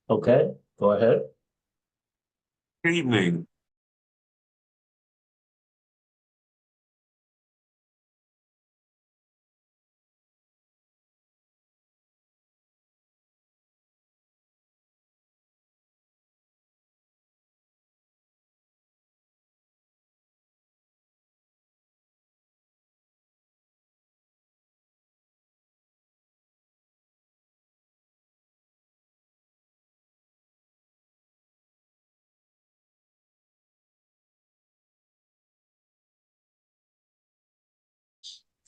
Okay, go ahead. Good evening.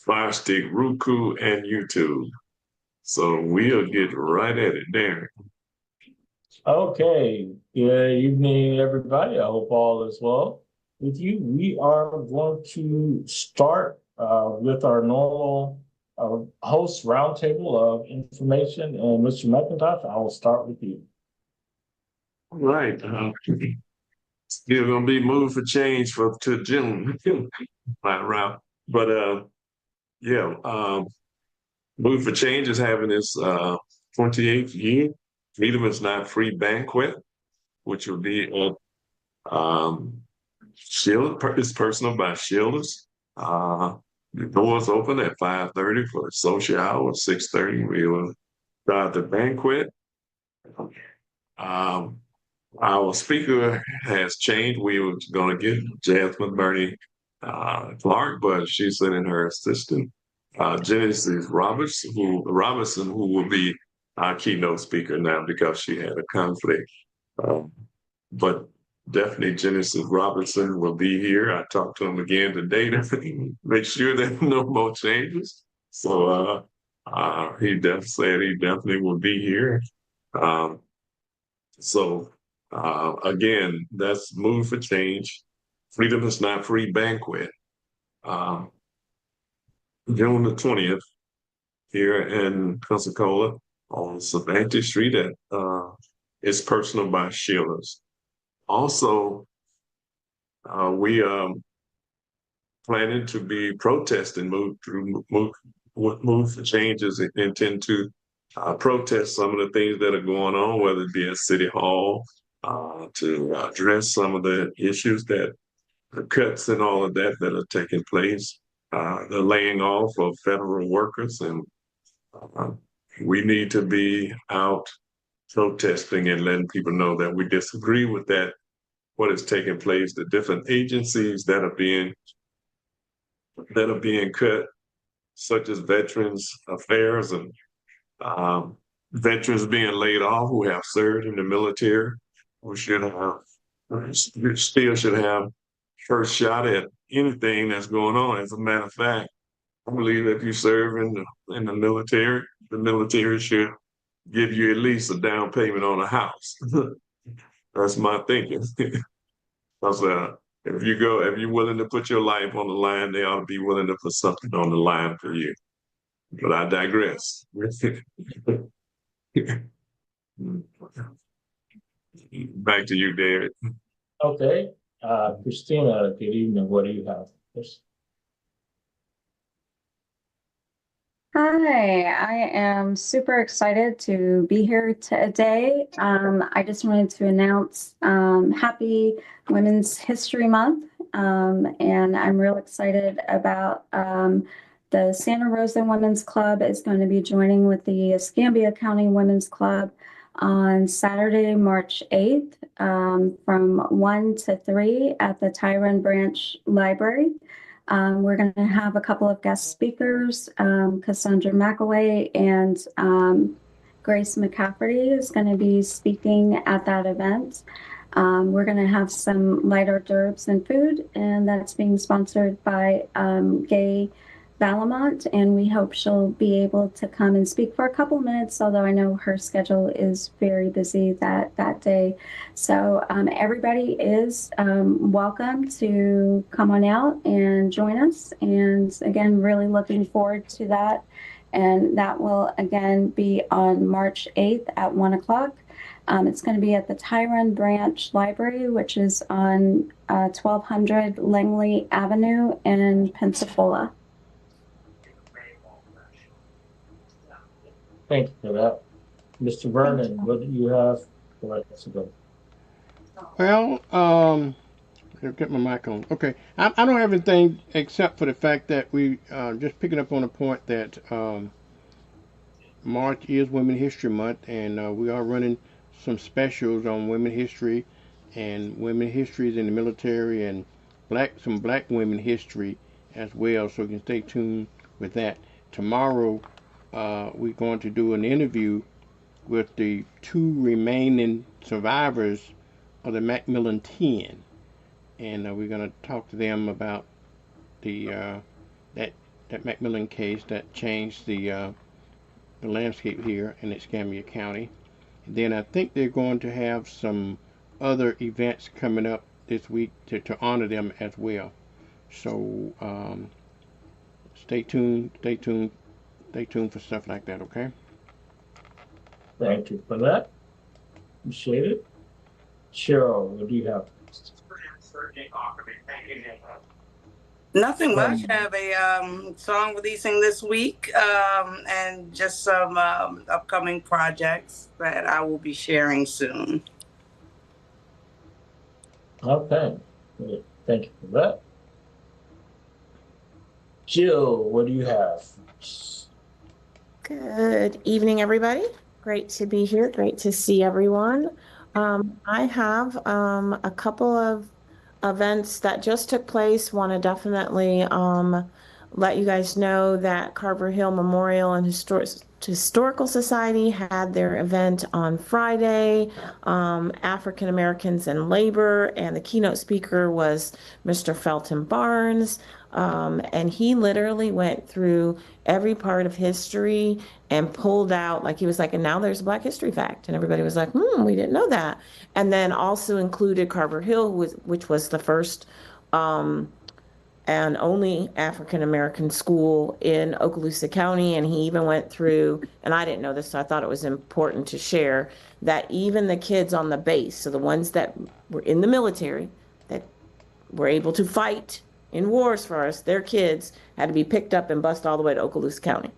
Fire Stick, Roku, and YouTube. So we'll get right at it there. Okay, good evening, everybody. I hope all is well with you. We are going to start with our normal host roundtable of information. And Mr. McIntosh, I will start with you. All right. Still gonna be moved for change to June. Right around. But yeah, Move for Change is having its 28th year Freedom is Not Free banquet, which will be at Shield. It's personal by Shielders. The doors open at 5:30 for social hour. 6:30 we will start the banquet. Um, our speaker has changed. We were going to get Jasmine Bernie Clark, but she's sending her assistant, Genesis Robinson, who will be our keynote speaker now because she had a conflict. Um, but definitely Genesis Robinson will be here. I talked to him again today to make sure that no more changes. So he definitely said he definitely will be here. Um, so again, that's Move for Change. Freedom is Not Free banquet. Um, June the 20th here in Pensacola on Savannah Street at It's Personal by Sheila's. Also, we planning to be protesting move for changes and intend to protest some of the things that are going on, whether it be at City Hall, to address some of the issues that the cuts and all of that that are taking place, the laying off of federal workers, and uh, we need to be out protesting and letting people know that we disagree with that, what is taking place, the different agencies that are being cut, such as Veterans Affairs and veterans being laid off who have served in the military, who should have still should have first shot at anything that's going on. As a matter of fact, I believe that if you serve in the military should give you at least a down payment on a house. That's my thinking. Because if you're willing to put your life on the line, they ought to be willing to put something on the line for you. But I digress. Back to you, David. Okay, Christina, good evening. What do you have? Yes. Hi, I am super excited to be here today. I just wanted to announce Happy Women's History Month, and I'm real excited about the Santa Rosa Women's Club is going to be joining with the Escambia County Women's Club on Saturday, March 8th, from 1 to 3 at the Tyrone Branch Library. We're going to have a couple of guest speakers, Cassandra McAway and Grace McCafferty is going to be speaking at that event. We're going to have some light hors d'oeuvres and food, and that's being sponsored by Gay Valamont, and we hope she'll be able to come and speak for a couple minutes, although I know her schedule is very busy that day. So everybody is welcome to come on out and join us. And again, really looking forward to that. And that will again be on March 8th at 1 o'clock. It's going to be at the Tyrone Branch Library, which is on 1200 Langley Avenue in Pensacola. Thank you for that. Mr. Vernon, what do you have Go ahead, so go. Well, I'll get my mic on. Okay, I don't have anything except for the fact that we just picking up on the point that March is Women History Month, and we are running some specials on women history and women histories in the military and some black women history as well. So you can stay tuned with that. Tomorrow, we're going to do an interview with the two remaining survivors of the Macmillan 10, and we're going to talk to them about the that Macmillan case that changed the landscape here in Escambia County. And then I think they're going to have some other events coming up this week to honor them as well. So stay tuned for stuff like that, okay? Thank you for that. Appreciate it. Cheryl, what do you have? Nothing much. I have a song releasing this week, and just some upcoming projects that I will be sharing soon. Okay, good. Thank you for that. Jill, what do you have? Good evening, everybody. Great to be here. Great to see everyone. I have a couple of events that just took place. Want to definitely let you guys know that Carver Hill Memorial and Historical Society had their event on Friday, African Americans in Labor, and the keynote speaker was Mr. Felton Barnes. And he literally went through every part of history and pulled out, like he was like, and now there's a Black History fact. And everybody was like, we didn't know that. And then also included Carver Hill, which was the first and only African American school in Okaloosa County. And he even went through, and I didn't know this, so I thought it was important to share, that even the kids on the base, so the ones that were in the military, that were able to fight in wars for us, their kids had to be picked up and bused all the way to Okaloosa County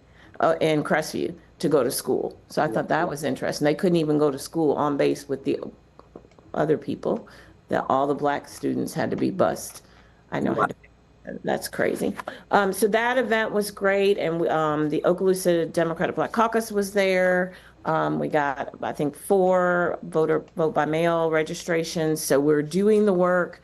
in Crestview to go to school. So I thought that was interesting. They couldn't even go to school on base with the other people, that all the Black students had to be bused. I know how to, that's crazy. So that event was great. And the Okaloosa Democratic Black Caucus was there. We got, I think, 4 vote by mail registrations. So we're doing the work.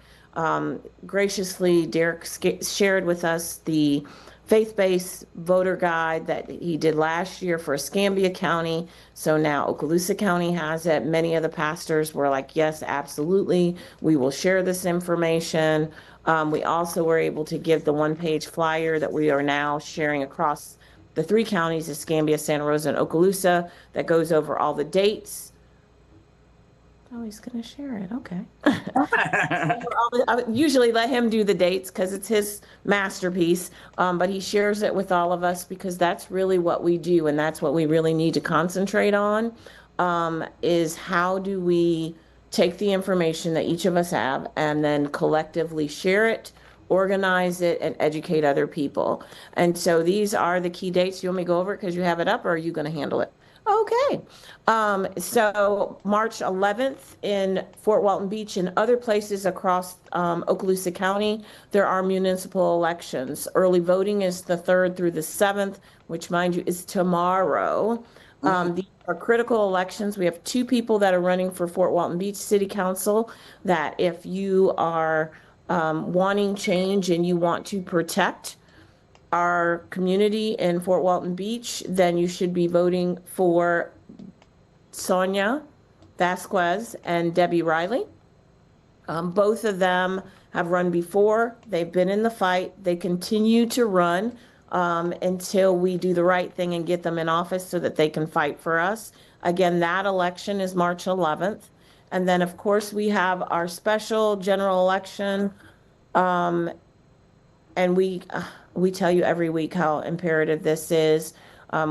Graciously, Derek shared with us the faith-based voter guide that he did last year for Escambia County. So now Okaloosa County has it. Many of the pastors were like, yes, absolutely, we will share this information. We also were able to give the one-page flyer that we are now sharing across the 3 counties, Escambia, Santa Rosa, and Okaloosa, that goes over all the dates. Oh, he's going to share it. Okay. I would usually let him do the dates because it's his masterpiece, but he shares it with all of us because that's really what we do, and that's what we really need to concentrate on, is how do we take the information that each of us have and then collectively share it, organize it, and educate other people. And so these are the key dates. You want me to go over it because you have it up, or are you going to handle it? Okay. So March 11th in Fort Walton Beach and other places across Okaloosa County, there are municipal elections. Early voting is the 3rd through the 7th, which, mind you, is tomorrow. These are critical elections. We have 2 people that are running for Fort Walton Beach City Council that if you are wanting change and you want to protect our community in Fort Walton Beach, then you should be voting for Sonia Vasquez and Debbie Riley. Both of them have run before. They've been in the fight. They continue to run until we do the right thing and get them in office so that they can fight for us. Again, that election is March 11th. And then, of course, we have our special general election. And we tell you every week how imperative this is.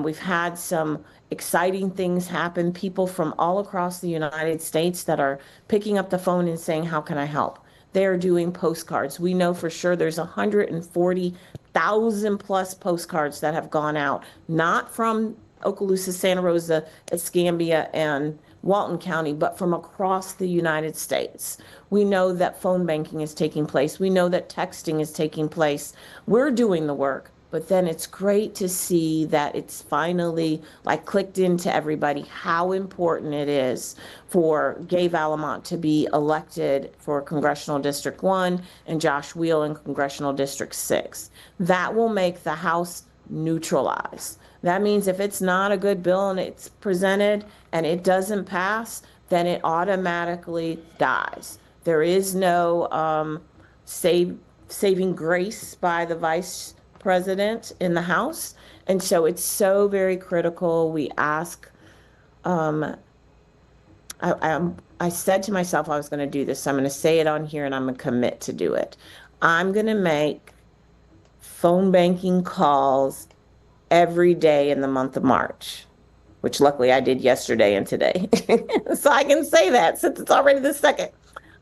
We've had some exciting things happen. People from all across the United States that are picking up the phone and saying, how can I help? They're doing postcards. We know for sure there's 140,000 plus postcards that have gone out, not from Okaloosa, Santa Rosa, Escambia, and Walton County, but from across the United States. We know that phone banking is taking place. We know that texting is taking place. We're doing the work, but then it's great to see that it's finally like clicked into everybody how important it is for Gay Valamont to be elected for Congressional District 1 and Josh Wheel in Congressional District 6. That will make the House neutralize. That means if it's not a good bill and it's presented and it doesn't pass, then it automatically dies. There is no saving grace by the vice president in the House. And so it's so very critical. We ask, I said to myself I was going to do this. So I'm going to say it on here and I'm going to commit to do it. I'm going to make phone banking calls every day in the month of March, which luckily I did yesterday and today. So I can say that since it's already the 2nd.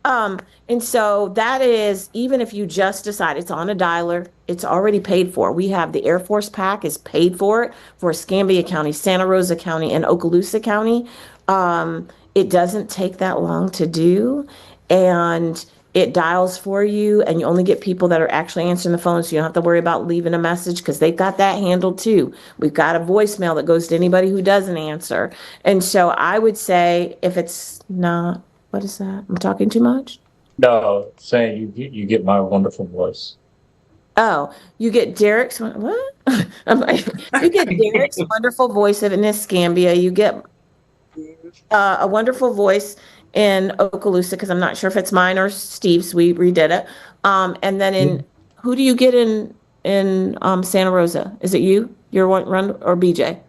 And so that is, even if you just decide it's on a dialer, it's already paid for. We have the Air Force PAC is paid for it for Escambia County, Santa Rosa County, and Okaloosa County. It doesn't take that long to do, and it dials for you, and you only get people that are actually answering the phone, so you don't have to worry about leaving a message because they've got that handled too. We've got a voicemail that goes to anybody who doesn't answer. And so I would say if it's not, what is that? I'm talking too much? No, saying you get my wonderful voice. Oh, you get Derek's, what? I'm like, you get Derek's wonderful voice in Escambia. You get a wonderful voice in Okaloosa, because I'm not sure if it's mine or Steve's. We redid it. And then who do you get in Santa Rosa? Is it you? Your one run or BJ?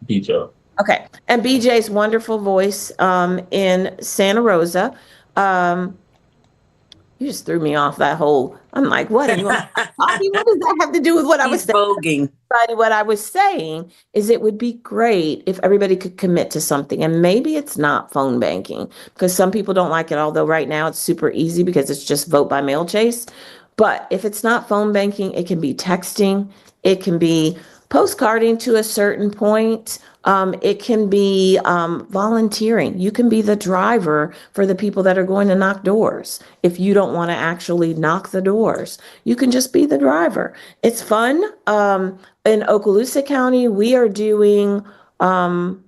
BJ. Okay. And BJ's wonderful voice in Santa Rosa. You just threw me off that whole, I'm like, what? What does that have to do with what I was saying? Voguing. But what I was saying is it would be great if everybody could commit to something. And maybe it's not phone banking, because some people don't like it, although right now it's super easy because it's just vote by mail chase. But if it's not phone banking, it can be texting. It can be postcarding to a certain point. It can be volunteering. You can be the driver for the people that are going to knock doors. If you don't want to actually knock the doors, you can just be the driver. It's fun. In Okaloosa County, we are doing phone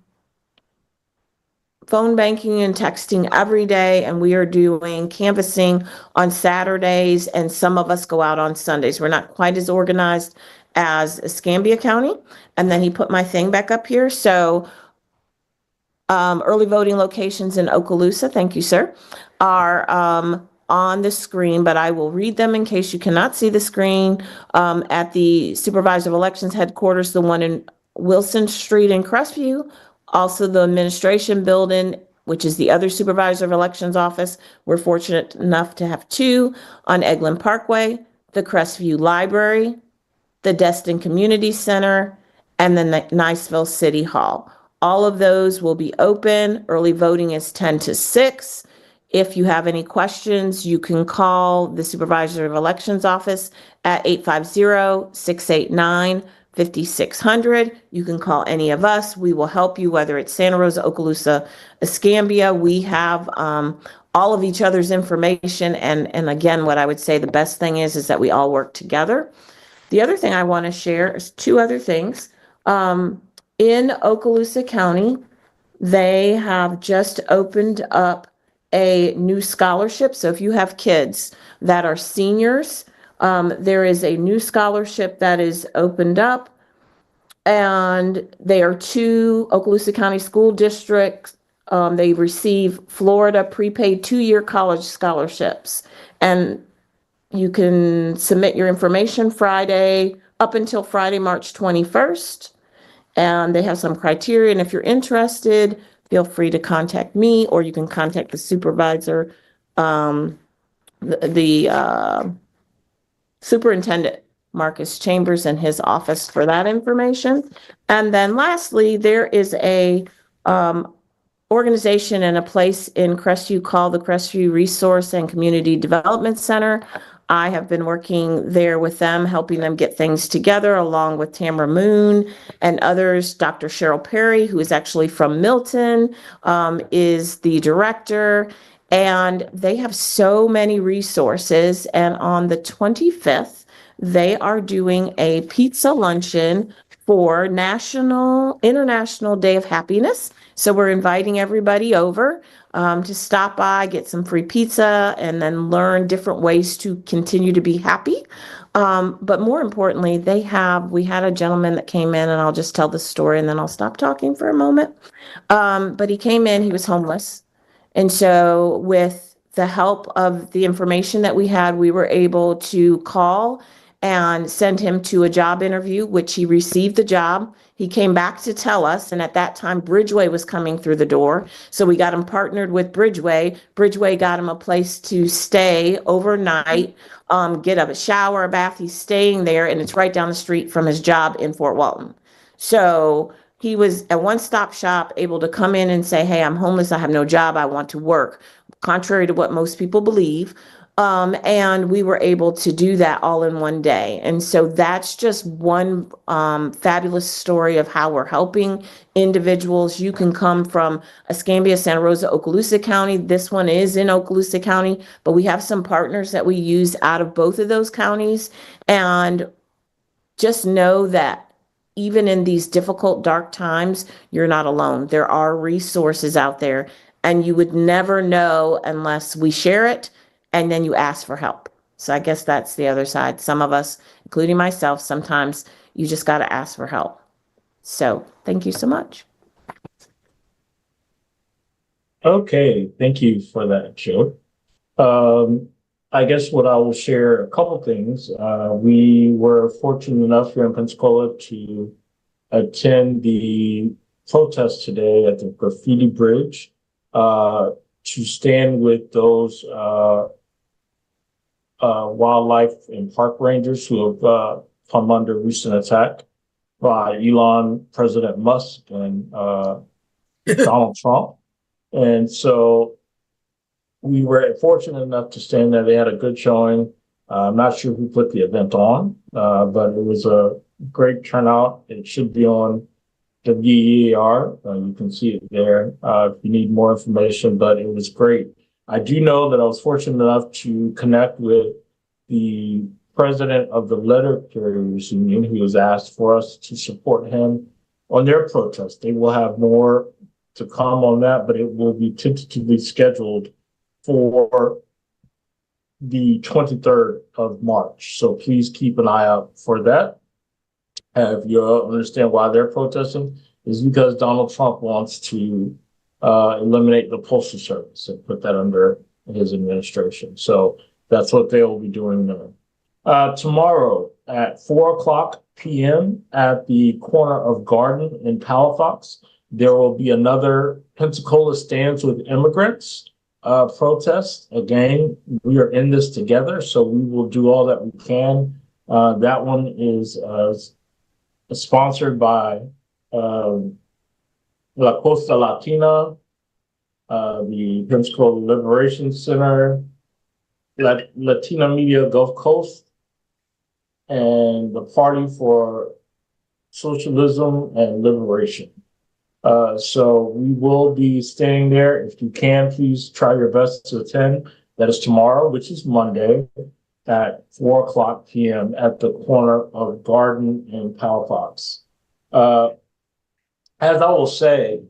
banking and texting every day, and we are doing canvassing on Saturdays, and some of us go out on Sundays. We're not quite as organized as Escambia County. And then he put my thing back up here. So early voting locations in Okaloosa, thank you, sir, are on the screen, but I will read them in case you cannot see the screen. At the Supervisor of Elections headquarters, the one in Wilson Street in Crestview, also the administration building, which is the other Supervisor of Elections office. We're fortunate enough to have 2 on Eglin Parkway, the Crestview Library, the Destin Community Center, and then the Niceville City Hall. All of those will be open. Early voting is 10 to 6. If you have any questions, you can call the Supervisor of Elections office at 850-689-5600. You can call any of us. We will help you, whether it's Santa Rosa, Okaloosa, Escambia. We have all of each other's information. And again, what I would say the best thing is that we all work together. The other thing I want to share is 2 other things. In Okaloosa County, they have just opened up a new scholarship. So if you have kids that are seniors, there is a new scholarship that is opened up, and they are 2 Okaloosa County school districts. They receive Florida prepaid 2-year college scholarships, and you can submit your information Friday up until Friday, March 21st. And they have some criteria. And if you're interested, feel free to contact me, or you can contact the supervisor, the superintendent, Marcus Chambers, in his office for that information. And then lastly, there is a organization and a place in Crestview called the Crestview Resource and Community Development Center. I have been working there with them, helping them get things together, along with Tamara Moon and others. Dr. Cheryl Perry, who is actually from Milton, is the director. And they have so many resources. And on the 25th, they are doing a pizza luncheon for International Day of Happiness. So we're inviting everybody over to stop by, get some free pizza, and then learn different ways to continue to be happy. But more importantly, we had a gentleman that came in, and I'll just tell the story and then I'll stop talking for a moment. But he came in, he was homeless. And so with the help of the information that we had, we were able to call and send him to a job interview, which he received the job. He came back to tell us, and at that time, Bridgeway was coming through the door. So we got him partnered with Bridgeway. Bridgeway got him a place to stay overnight, get a shower, a bath. He's staying there, and it's right down the street from his job in Fort Walton. So he was a one-stop shop, able to come in and say, hey, I'm homeless, I have no job, I want to work, contrary to what most people believe. And we were able to do that all in one day. And so that's just one fabulous story of how we're helping individuals. You can come from Escambia, Santa Rosa, Okaloosa County. This one is in Okaloosa County, but we have some partners that we use out of both of those counties. And just know that even in these difficult, dark times, you're not alone. There are resources out there, and you would never know unless we share it and then you ask for help. So I guess that's the other side. Some of us, including myself, sometimes you just got to ask for help. So thank you so much. Okay, thank you for that, Jill. I guess what I will share a couple things. We were fortunate enough here in Pensacola to attend the protest today at the Graffiti Bridge to stand with those wildlife and park rangers who have come under recent attack by Elon, President Musk, and Donald Trump. And so we were fortunate enough to stand there. They had a good showing. I'm not sure who put the event on, but it was a great turnout. It should be on the VER. You can see it there if you need more information, but it was great. I do know that I was fortunate enough to connect with the president of the Letter Carriers Union, who has asked for us to support him on their protest. They will have more to come on that, but it will be tentatively scheduled for the 23rd of March. So please keep an eye out for that. If you understand why they're protesting, is because Donald Trump wants to eliminate the Postal Service and put that under his administration. So that's what they will be doing there. Tomorrow at 4:00 p.m. at the corner of Garden in Palafox, there will be another Pensacola Stands with Immigrants protest. Again, we are in this together, so we will do all that we can. That one is sponsored by La Costa Latina, the Pensacola Liberation Center, Latina Media Gulf Coast, and the Party for Socialism and Liberation. So we will be staying there. If you can, please try your best to attend. That is tomorrow, which is Monday, at 4:00 p.m. at the corner of Garden and Palafox. As I will say,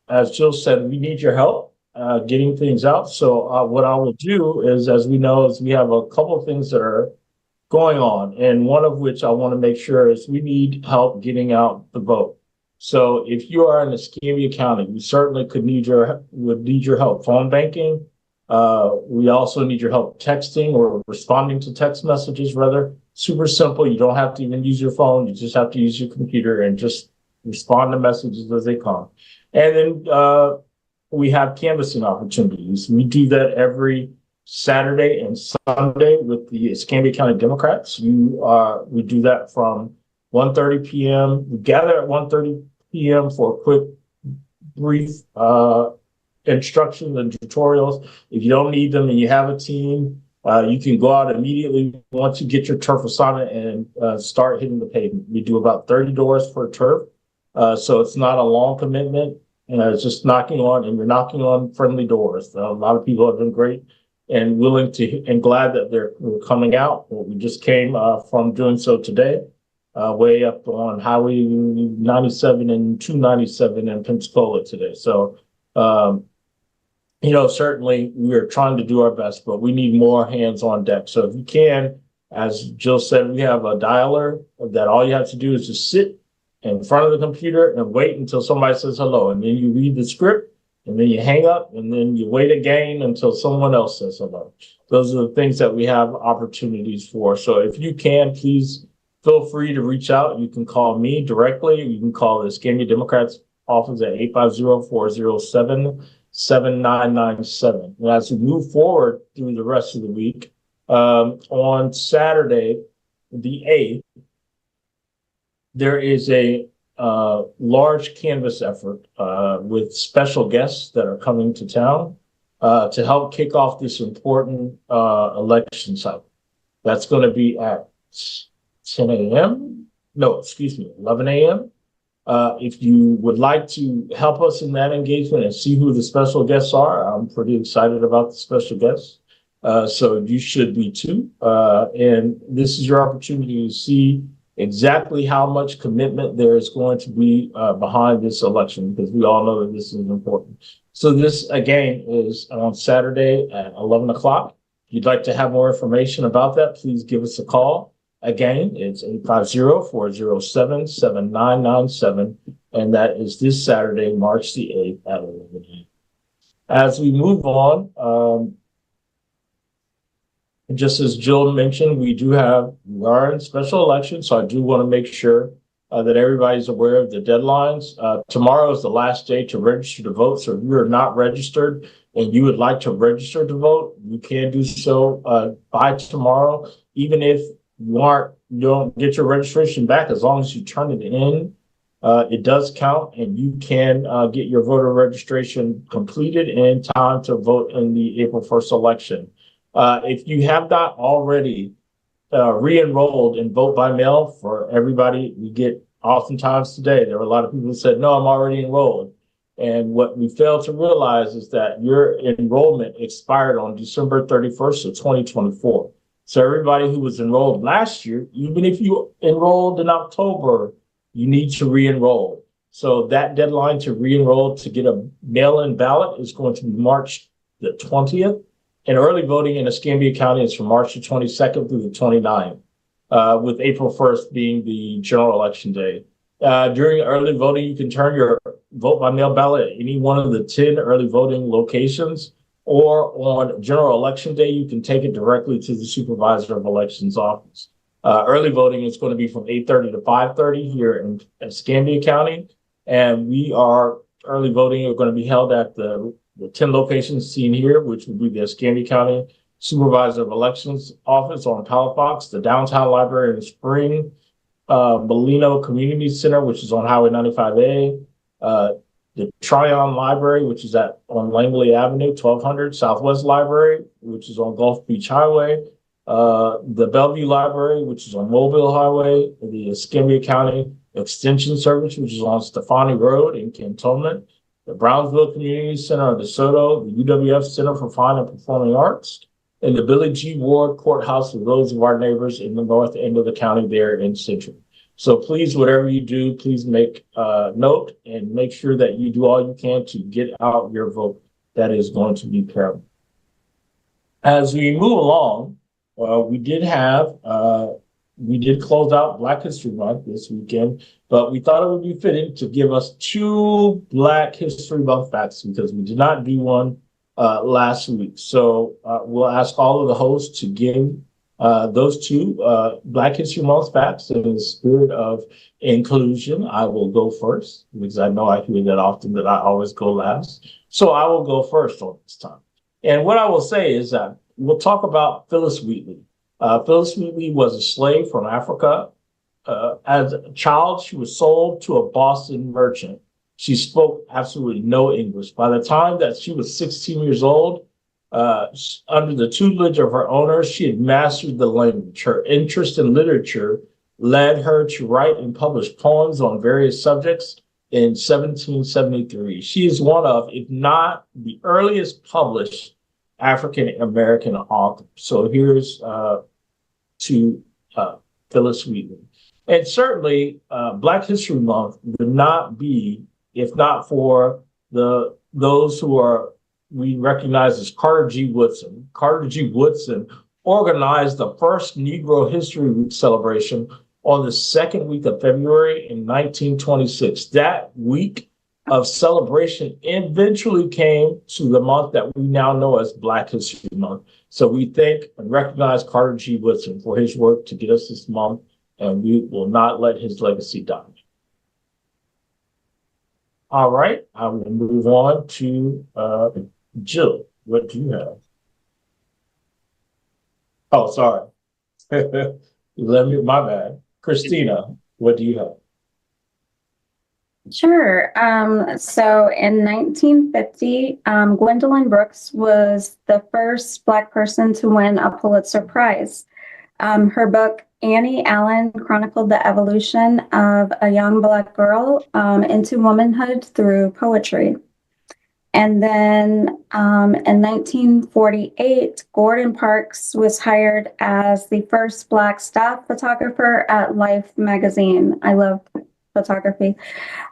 as Jill said, we need your help getting things out. So what I will do is, as we know, is we have a couple of things that are going on, and one of which I want to make sure is we need help getting out the vote. So if you are in Escambia County, we certainly would need your help phone banking. We also need your help texting or responding to text messages, rather. Super simple. You don't have to even use your phone. You just have to use your computer and just respond to messages as they come. And then we have canvassing opportunities. We do that every Saturday and Sunday with the Escambia County Democrats. We do that from 1:30 p.m. We gather at 1:30 p.m. for a quick, brief instructions and tutorials. If you don't need them and you have a team, You can go out immediately once you get your turf assignment and start hitting the pavement. We do about 30 doors for turf. So it's not a long commitment. It's just knocking on, and you're knocking on friendly doors. A lot of people have been great and willing to, and glad that they're coming out. We just came from doing so today, way up on Highway 97 and 297 in Pensacola today. So, certainly we're trying to do our best, but we need more hands on deck. So if you can, as Jill said, we have a dialer that all you have to do is just sit in front of the computer and wait until somebody says hello. And then you read the script, and then you hang up, and then you wait again until someone else says hello. Those are the things that we have opportunities for. So if you can, please feel free to reach out. You can call me directly. You can call the Escambia Democrats office at 850-407-7997. And as we move forward through the rest of the week, on Saturday, the 8th, there is a large canvas effort with special guests that are coming to town to help kick off this important election cycle. That's going to be at 10 a.m. No, excuse me, 11 a.m. If you would like to help us in that engagement and see who the special guests are, I'm pretty excited about the special guests. So you should be too. And this is your opportunity to see exactly how much commitment there is going to be behind this election, because we all know that this is important. So this, again, is on Saturday at 11 o'clock. If you'd like to have more information about that, please give us a call. Again, it's 850-407-7997, and that is this Saturday, March the 8th at 11 a.m. As we move on, just as Jill mentioned, we are in special elections, so I do want to make sure that everybody's aware of the deadlines. Tomorrow is the last day to register to vote, so if you are not registered and you would like to register to vote, you can do so by tomorrow. Even if you don't get your registration back, as long as you turn it in, it does count, and you can get your voter registration completed in time to vote in the April 1st election. If you have not already re-enrolled in vote by mail, for everybody, we get oftentimes today, there were a lot of people who said, no, I'm already enrolled. And what we fail to realize is that your enrollment expired on December 31st of 2024. So everybody who was enrolled last year, even if you enrolled in October, you need to re-enroll. So that deadline to re-enroll to get a mail-in ballot is going to be March the 20th. And early voting in Escambia County is from March the 22nd through the 29th, with April 1st being the general election day. During early voting, you can turn your vote by mail ballot at any one of the 10 early voting locations, or on general election day, you can take it directly to the supervisor of elections office. Early voting is going to be from 8:30 to 5:30 here in Escambia County. And early voting are going to be held at the 10 locations seen here, which would be the Escambia County Supervisor of Elections Office on Palafox, the Downtown Library in Spring, Molino Community Center, which is on Highway 95A, the Tryon Library, which is on Langley Avenue, 1200, Southwest Library, which is on Gulf Beach Highway, the Bellevue Library, which is on Mobile Highway, the Escambia County Extension Service, which is on Stefani Road in Cantonment, the Brownsville Community Center of DeSoto, the UWF Center for Fine and Performing Arts, and the Billy G. Ward Courthouse for those of our neighbors in the north end of the county there in Central. So please, whatever you do, please make note and make sure that you do all you can to get out your vote. That is going to be paramount. As we move along, we did close out Black History Month this weekend, but we thought it would be fitting to give us 2 Black History Month facts, because we did not do one last week. So we'll ask all of the hosts to give those 2 Black History Month facts in the spirit of inclusion. I will go first, because I know I hear that often that I always go last. So I will go first on this time. And what I will say is that we'll talk about Phyllis Wheatley. Phyllis Wheatley was a slave from Africa. As a child, she was sold to a Boston merchant. She spoke absolutely no English. By the time that she was 16 years old, Under the tutelage of her owners, she had mastered the language. Her interest in literature led her to write and publish poems on various subjects in 1773. She is one of, if not the earliest published African American author. So here's to Phillis Wheatley. And certainly, Black History Month would not be if not for those who we recognize as Carter G. Woodson. Carter G. Woodson organized the first Negro History Week celebration on the second week of February in 1926. That week of celebration eventually came to the month that we now know as Black History Month. So we thank and recognize Carter G. Woodson for his work to get us this month, and we will not let his legacy die. All right, I will move on to Jill. What do you have? Oh, sorry. My bad. Christina, what do you have? Sure. So in 1950, Gwendolyn Brooks was the first Black person to win a Pulitzer Prize. Her book, Annie Allen, chronicled the evolution of a young Black girl into womanhood through poetry. And then in 1948, Gordon Parks was hired as the first Black staff photographer at Life magazine. I love photography.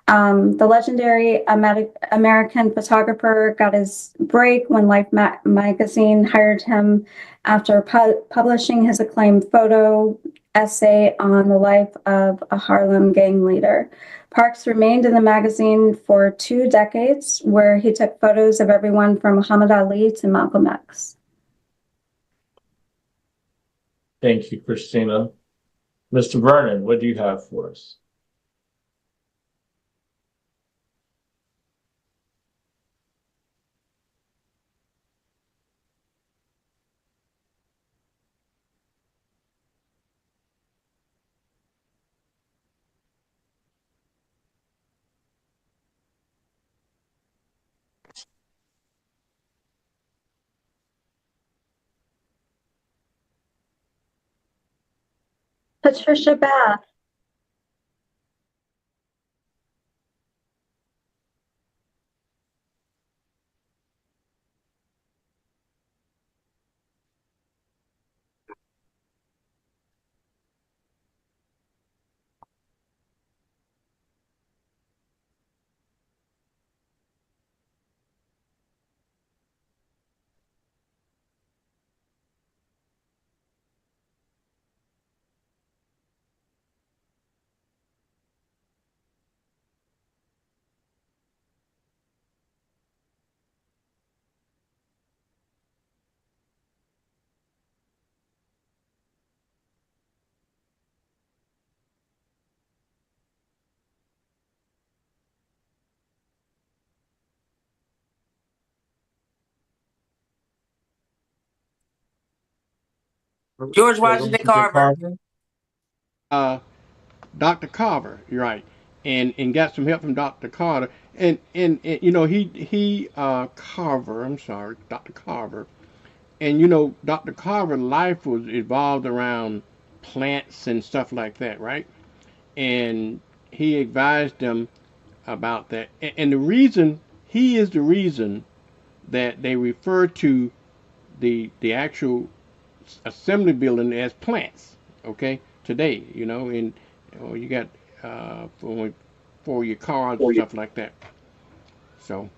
The legendary American photographer got his break when Life magazine hired him after publishing his acclaimed photo essay on the life of a Harlem gang leader. Parks remained in the magazine for 2 decades, where he took photos of everyone from Muhammad Ali to Malcolm X. Thank you, Christina. Mr. Vernon, what do you have for us? Patricia Bath. George Washington Carver. Dr. Carver, you're right, and got some help from Dr. Carter, and you know Carver. I'm sorry, Dr. Carver, and you know Dr. Carver's life was evolved around plants and stuff like that, right? And he advised them about that, and the reason he is the reason that they refer to the actual assembly building as plants. Okay, today, you know, and you got for your cars and stuff like that. So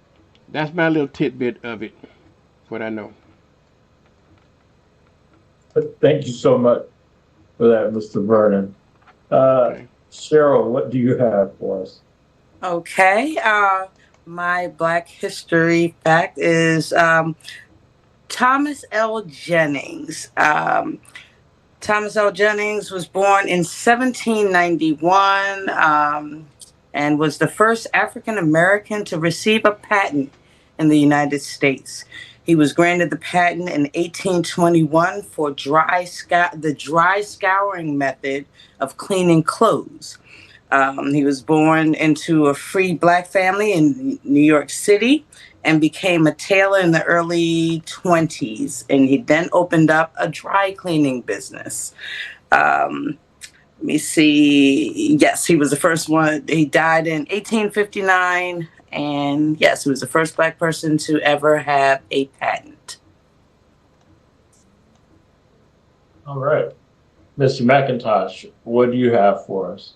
that's my little tidbit of it, what I know. Thank you so much for that, Mr. Vernon. Okay. Cheryl, what do you have for us? Okay. My Black history fact is Thomas L. Jennings. Thomas L. Jennings was born in 1791 and was the first African American to receive a patent in the United States. He was granted the patent in 1821 for the dry scouring method of cleaning clothes. He was born into a free Black family in New York City, and became a tailor in the early 20s. And he then opened up a dry cleaning business. Let me see. Yes, he was the first one. He died in 1859. And yes, he was the first Black person to ever have a patent. All right. Mr. McIntosh, what do you have for us?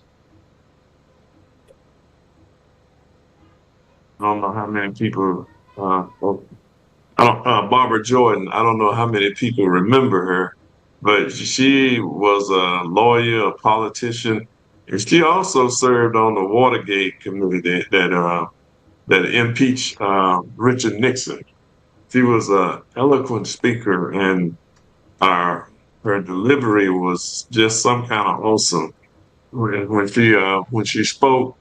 I don't know how many people, Barbara Jordan, I don't know how many people remember her, but she was a lawyer, a politician, and she also served on the Watergate committee that impeached Richard Nixon. She was an eloquent speaker, and her delivery was just some kind of awesome. When she spoke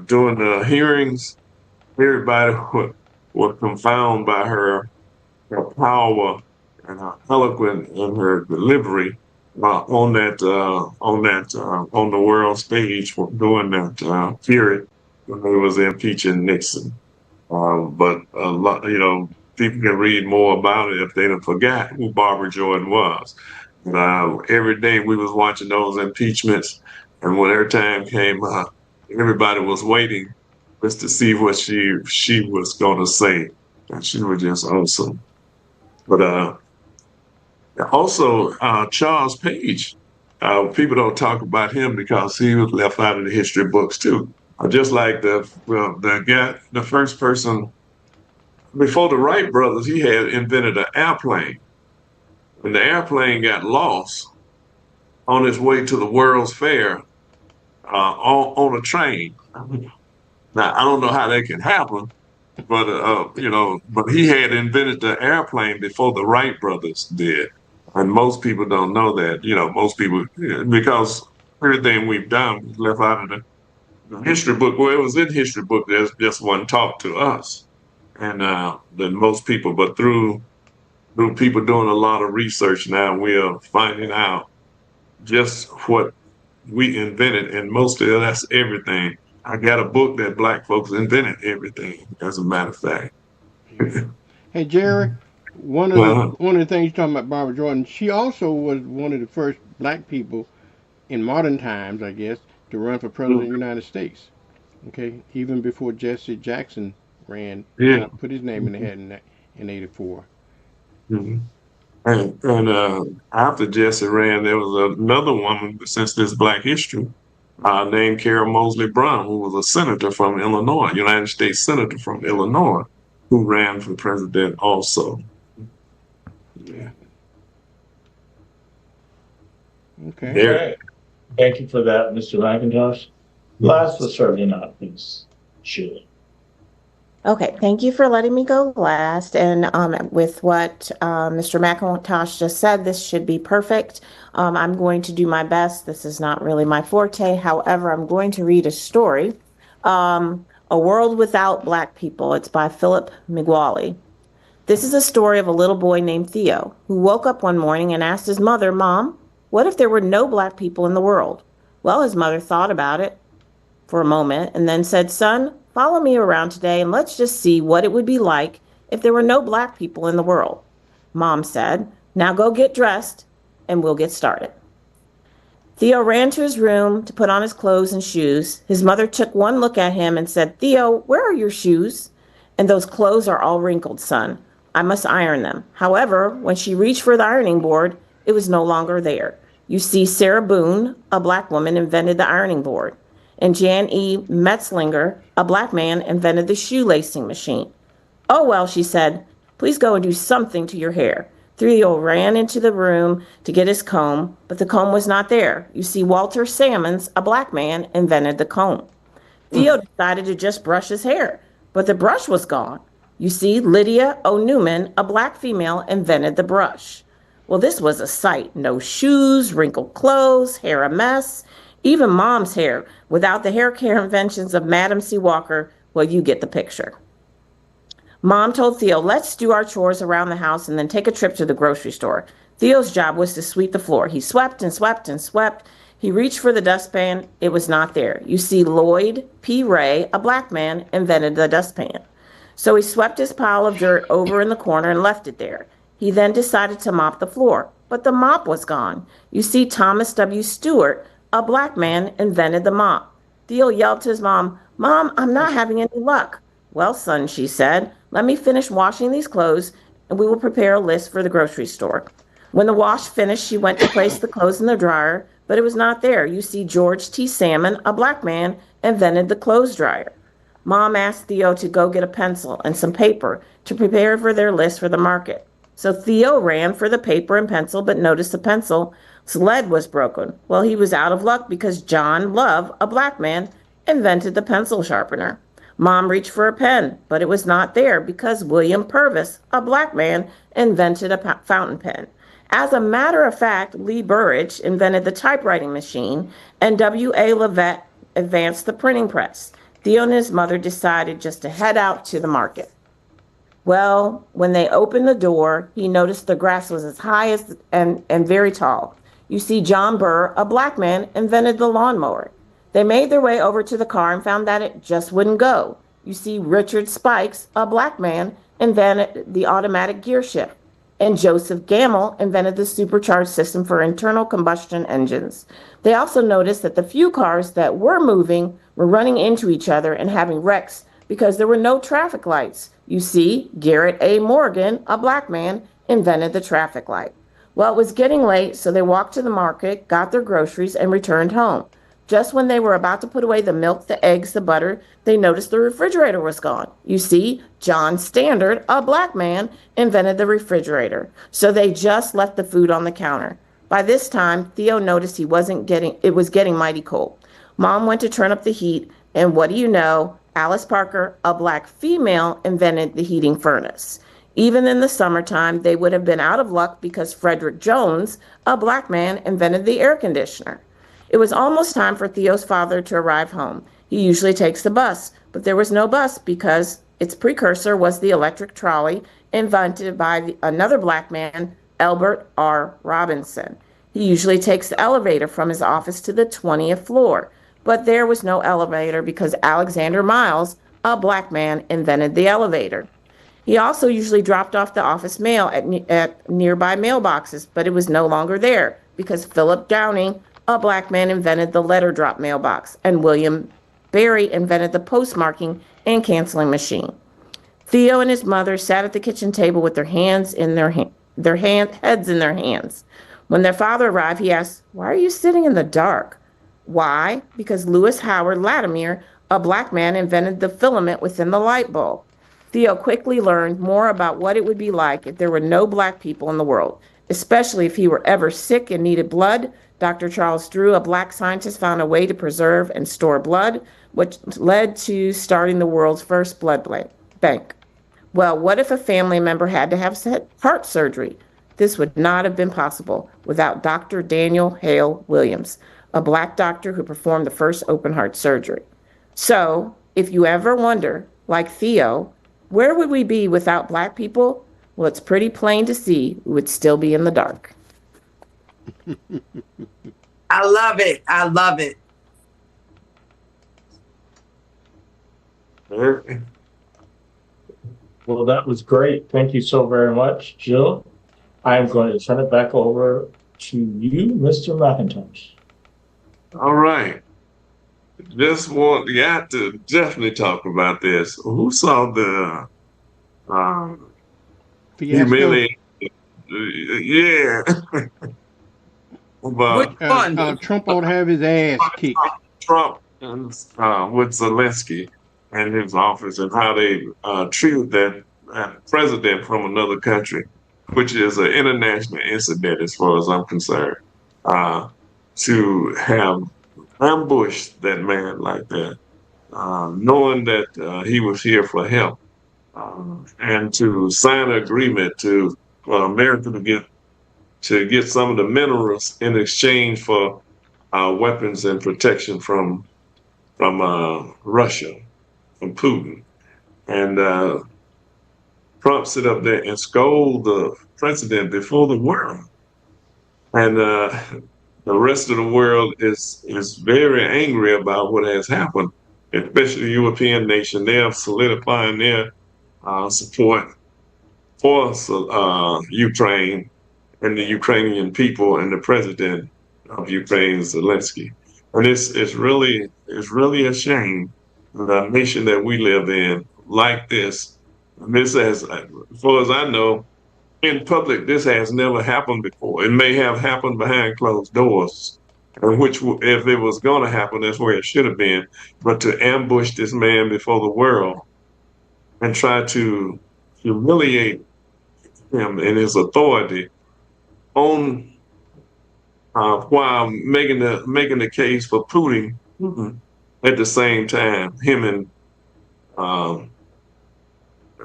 during the hearings, everybody was confounded by her power and her eloquence and her delivery on the world stage during that period when they was impeaching Nixon. But a lot, people can read more about it if they don't forgot who Barbara Jordan was. Every day we was watching those impeachments, and when her time came, everybody was waiting just to see what she was going to say, and she was just awesome. But also Charles Page, people don't talk about him because he was left out of the history books too. Just like the first person before the Wright brothers, he had invented an airplane. When the airplane got lost on its way to the World's Fair on a train. Now, I don't know how that can happen, but but he had invented the airplane before the Wright brothers did. And most people don't know that, most people, because everything we've done was left out of the history book. Well, it was in history book, there's just one taught to us. And then most people, but through people doing a lot of research now, we are finding out just what we invented, and mostly that's everything. I got a book that Black folks invented everything, as a matter of fact. Hey, Jerry, one of the things you're talking about Barbara Jordan, she also was one of the first Black people in modern times, I guess, to run for president of the United States. Okay, even before Jesse Jackson ran, put his name in the hat in '84. Mm-hmm. And after Jesse ran, there was another woman since this Black history named Carol Moseley Brown, who was a senator from Illinois, United States Senator from Illinois, who ran for president also. Yeah. Okay. There. Thank you for that, Mr. McIntosh. Last but certainly not least, Sheila. Okay, thank you for letting me go last. And with what Mr. McIntosh just said, this should be perfect. I'm going to do my best. This is not really my forte. However, I'm going to read a story, A World Without Black People. It's by Philip Migwali. This is a story of a little boy named Theo who woke up one morning and asked his mother, "Mom, what if there were no Black people in the world?" Well, his mother thought about it for a moment and then said, "Son, follow me around today and let's just see what it would be like if there were no Black people in the world." Mom said, "Now go get dressed and we'll get started." Theo ran to his room to put on his clothes and shoes. His mother took one look at him and said, "Theo, where are your shoes?" "And those clothes are all wrinkled, son. I must iron them." However, when she reached for the ironing board, it was no longer there. You see, Sarah Boone, a Black woman, invented the ironing board. And Jan E. Metzlinger, a Black man, invented the shoelacing machine. "Oh, well," she said, "please go and do something to your hair." Theo ran into the room to get his comb, but the comb was not there. You see, Walter Salmons, a Black man, invented the comb. Theo decided to just brush his hair, but the brush was gone. You see, Lydia O. Newman, a Black female, invented the brush. Well, this was a sight. No shoes, wrinkled clothes, hair a mess. Even Mom's hair, without the hair care inventions of Madam C. Walker. Well, you get the picture. Mom told Theo, "Let's do our chores around the house and then take a trip to the grocery store." Theo's job was to sweep the floor. He swept and swept and swept. He reached for the dustpan. It was not there. You see, Lloyd P. Ray, a Black man, invented the dustpan. So he swept his pile of dirt over in the corner and left it there. He then decided to mop the floor, but the mop was gone. You see, Thomas W. Stewart, a black man, invented the mop. Theo yelled to his mom, "Mom, I'm not having any luck." "Well, son," she said, "let me finish washing these clothes and we will prepare a list for the grocery store." When the wash finished, she went to place the clothes in the dryer, but it was not there. You see, George T. Salmon, a black man, invented the clothes dryer. Mom asked Theo to go get a pencil and some paper to prepare for their list for the market. So Theo ran for the paper and pencil, but noticed the pencil's lead was broken. Well, he was out of luck because John Love, a black man, invented the pencil sharpener. Mom reached for a pen, but it was not there because William Purvis, a black man, invented a fountain pen. As a matter of fact, Lee Burridge invented the typewriting machine, and W.A. Levett advanced the printing press. Theo and his mother decided just to head out to the market. Well, when they opened the door, he noticed the grass was as high as and very tall. You see, John Burr, a black man, invented the lawnmower. They made their way over to the car and found that it just wouldn't go. You see, Richard Spikes, a black man, invented the automatic gear shift. And Joseph Gamble invented the supercharged system for internal combustion engines. They also noticed that the few cars that were moving were running into each other and having wrecks because there were no traffic lights. You see, Garrett A. Morgan, a black man, invented the traffic light. Well, it was getting late, so they walked to the market, got their groceries, and returned home. Just when they were about to put away the milk, the eggs, the butter, they noticed the refrigerator was gone. You see, John Standard, a black man, invented the refrigerator. So they just left the food on the counter. By this time, Theo noticed it was getting mighty cold. Mom went to turn up the heat, and what do you know? Alice Parker, a black female, invented the heating furnace. Even in the summertime, they would have been out of luck because Frederick Jones, a black man, invented the air conditioner. It was almost time for Theo's father to arrive home. He usually takes the bus, but there was no bus because its precursor was the electric trolley invented by another black man, Albert R. Robinson. He usually takes the elevator from his office to the 20th floor, but there was no elevator because Alexander Miles, a black man, invented the elevator. He also usually dropped off the office mail at nearby mailboxes, but it was no longer there because Philip Downing, a black man, invented the letter drop mailbox, and William Berry invented the postmarking and canceling machine. Theo and his mother sat at the kitchen table with their heads in their hands. When their father arrived, he asked, "Why are you sitting in the dark?" Why? Because Lewis Howard Latimer, a black man, invented the filament within the light bulb. Theo quickly learned more about what it would be like if there were no black people in the world, especially if he were ever sick and needed blood. Dr. Charles Drew, a black scientist, found a way to preserve and store blood, which led to starting the world's first blood bank. Well, what if a family member had to have heart surgery? This would not have been possible without Dr. Daniel Hale Williams, a black doctor who performed the first open heart surgery. So, if you ever wonder, like Theo, where would we be without black people? Well, it's pretty plain to see we would still be in the dark. I love it. I love it. Well, that was great. Thank you so very much, Jill. I'm going to turn it back over to you, Mr. McIntosh. All right. Just want you have to definitely talk about this. Who saw the Fiasco. humiliating? Yeah. But Which one? Trump ought to have his ass kicked. Trump and with Zelensky and his office and how they treated that president from another country, which is an international incident as far as I'm concerned, to have ambushed that man like that, knowing that he was here for help, and to sign an agreement for America to get some of the minerals in exchange for weapons and protection from Russia, from Putin. And Trump sit up there and scold the president before the world. And the rest of the world is very angry about what has happened, especially the European nation. They are solidifying support for Ukraine and the Ukrainian people and the president of Ukraine, Zelensky. And it's really a shame that a nation that we live in like this. This has, as far as I know, in public, this has never happened before. It may have happened behind closed doors, and which, if it was going to happen, that's where it should have been. But to ambush this man before the world and try to humiliate him and his authority on while making the case for Putin at the same time, him and um,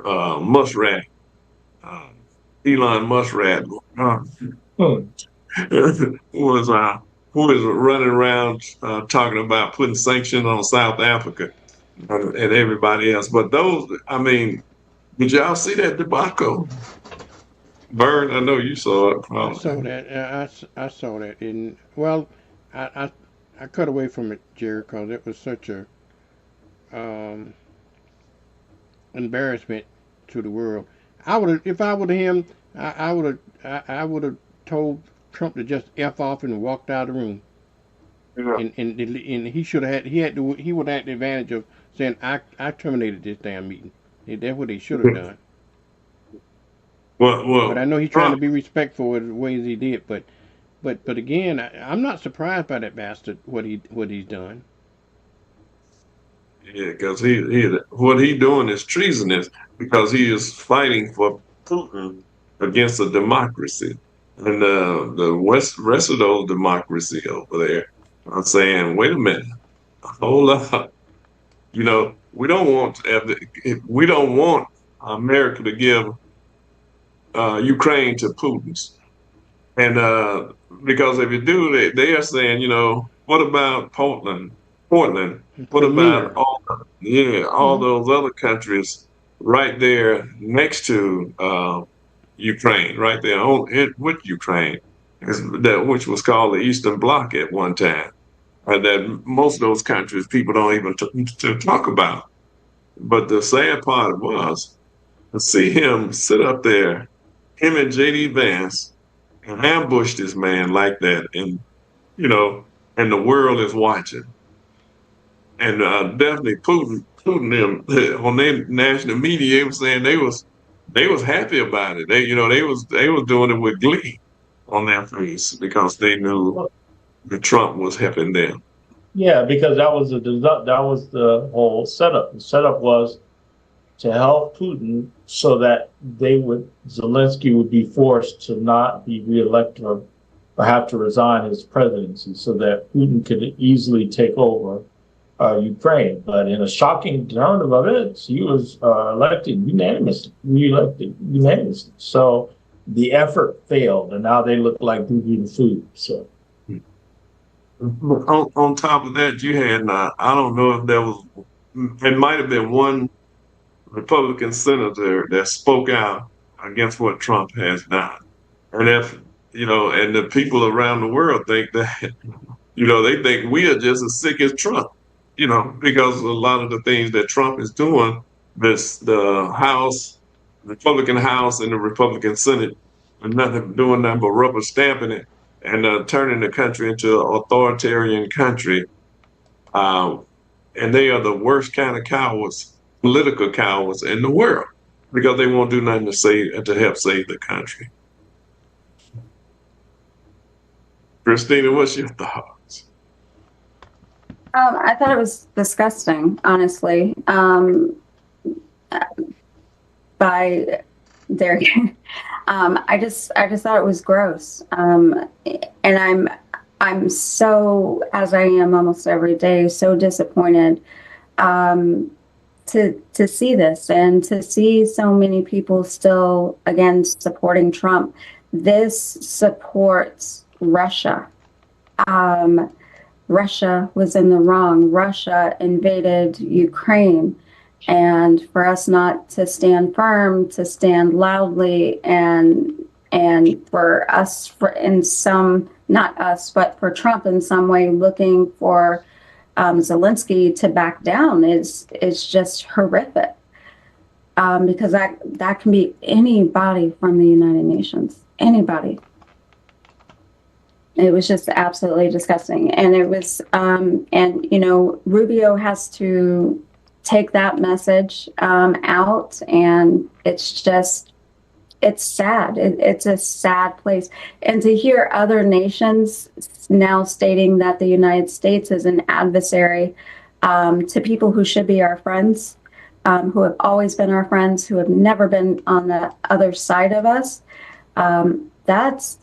Muskrat, uh, Elon Muskrat, Hmm. was who was running around talking about putting sanctions on South Africa and everybody else. But those, I mean, did y'all see that debacle? Vern, I know you saw it. I saw that. I saw that. And well, I cut away from it, Jerry, because it was such a um, embarrassment to the world. I would have, if I would have him, I would have, I would have told Trump to just f off and walked out of the room. Yeah. And he should have had, he would have had the advantage of saying, I terminated this damn meeting. That's what he should have done. Well, But I know he's trying to be respectful of the ways he did. But again, I'm not surprised by that bastard what he's done. yeah, because he what he doing is treasonous because he is fighting for Putin against a democracy, and the rest of those democracy over there are saying, wait a minute, hold up, you know, we don't want America to give Ukraine to Putin's. And because if you do, they are saying, you know, what about Portland? What about all those other countries right there next to Ukraine, right there with Ukraine, which was called the Eastern Bloc at one time, and that most of those countries people don't even to talk about. But the sad part was to see him sit up there, him and J.D. Vance, and ambush this man like that, and you know, and the world is watching. And definitely Putin them on their national media, they were saying they was happy about it. They was doing it with glee on their face because they knew that Trump was helping them. Yeah, because that was the whole setup. The setup was to help Putin so that Zelensky would be forced to not be reelected or have to resign his presidency so that Putin could easily take over Ukraine. But in a shocking turn of events, he was reelected unanimously. So the effort failed, and now they look like boo-boo food. So. On top of that, you had, I don't know if there was, it might have been one Republican senator that spoke out against what Trump has done. And if, and the people around the world think that, they think we are just as sick as Trump, because a lot of the things that Trump is doing, the Republican House and the Republican Senate are doing nothing but rubber stamping it and turning the country into an authoritarian country. And they are the worst kind of cowards, political cowards in the world, because they won't do nothing to help save the country. Christina, what's your thoughts? I thought it was disgusting, honestly. By their, I just thought it was gross. And I'm so, as I am almost every day, so disappointed to see this and to see so many people still, again, supporting Trump. This supports Russia. Russia was in the wrong. Russia invaded Ukraine. And for us not to stand firm, to stand loudly, and for us, not us, but for Trump in some way looking for Zelensky to back down is just horrific. because that can be anybody from the United Nations, anybody. It was just absolutely disgusting. And it was, and you know, Rubio has to take that message out, and it's just, it's sad. It's a sad place. And to hear other nations now stating that the United States is an adversary to people who should be our friends, who have always been our friends, who have never been on the other side of us, that's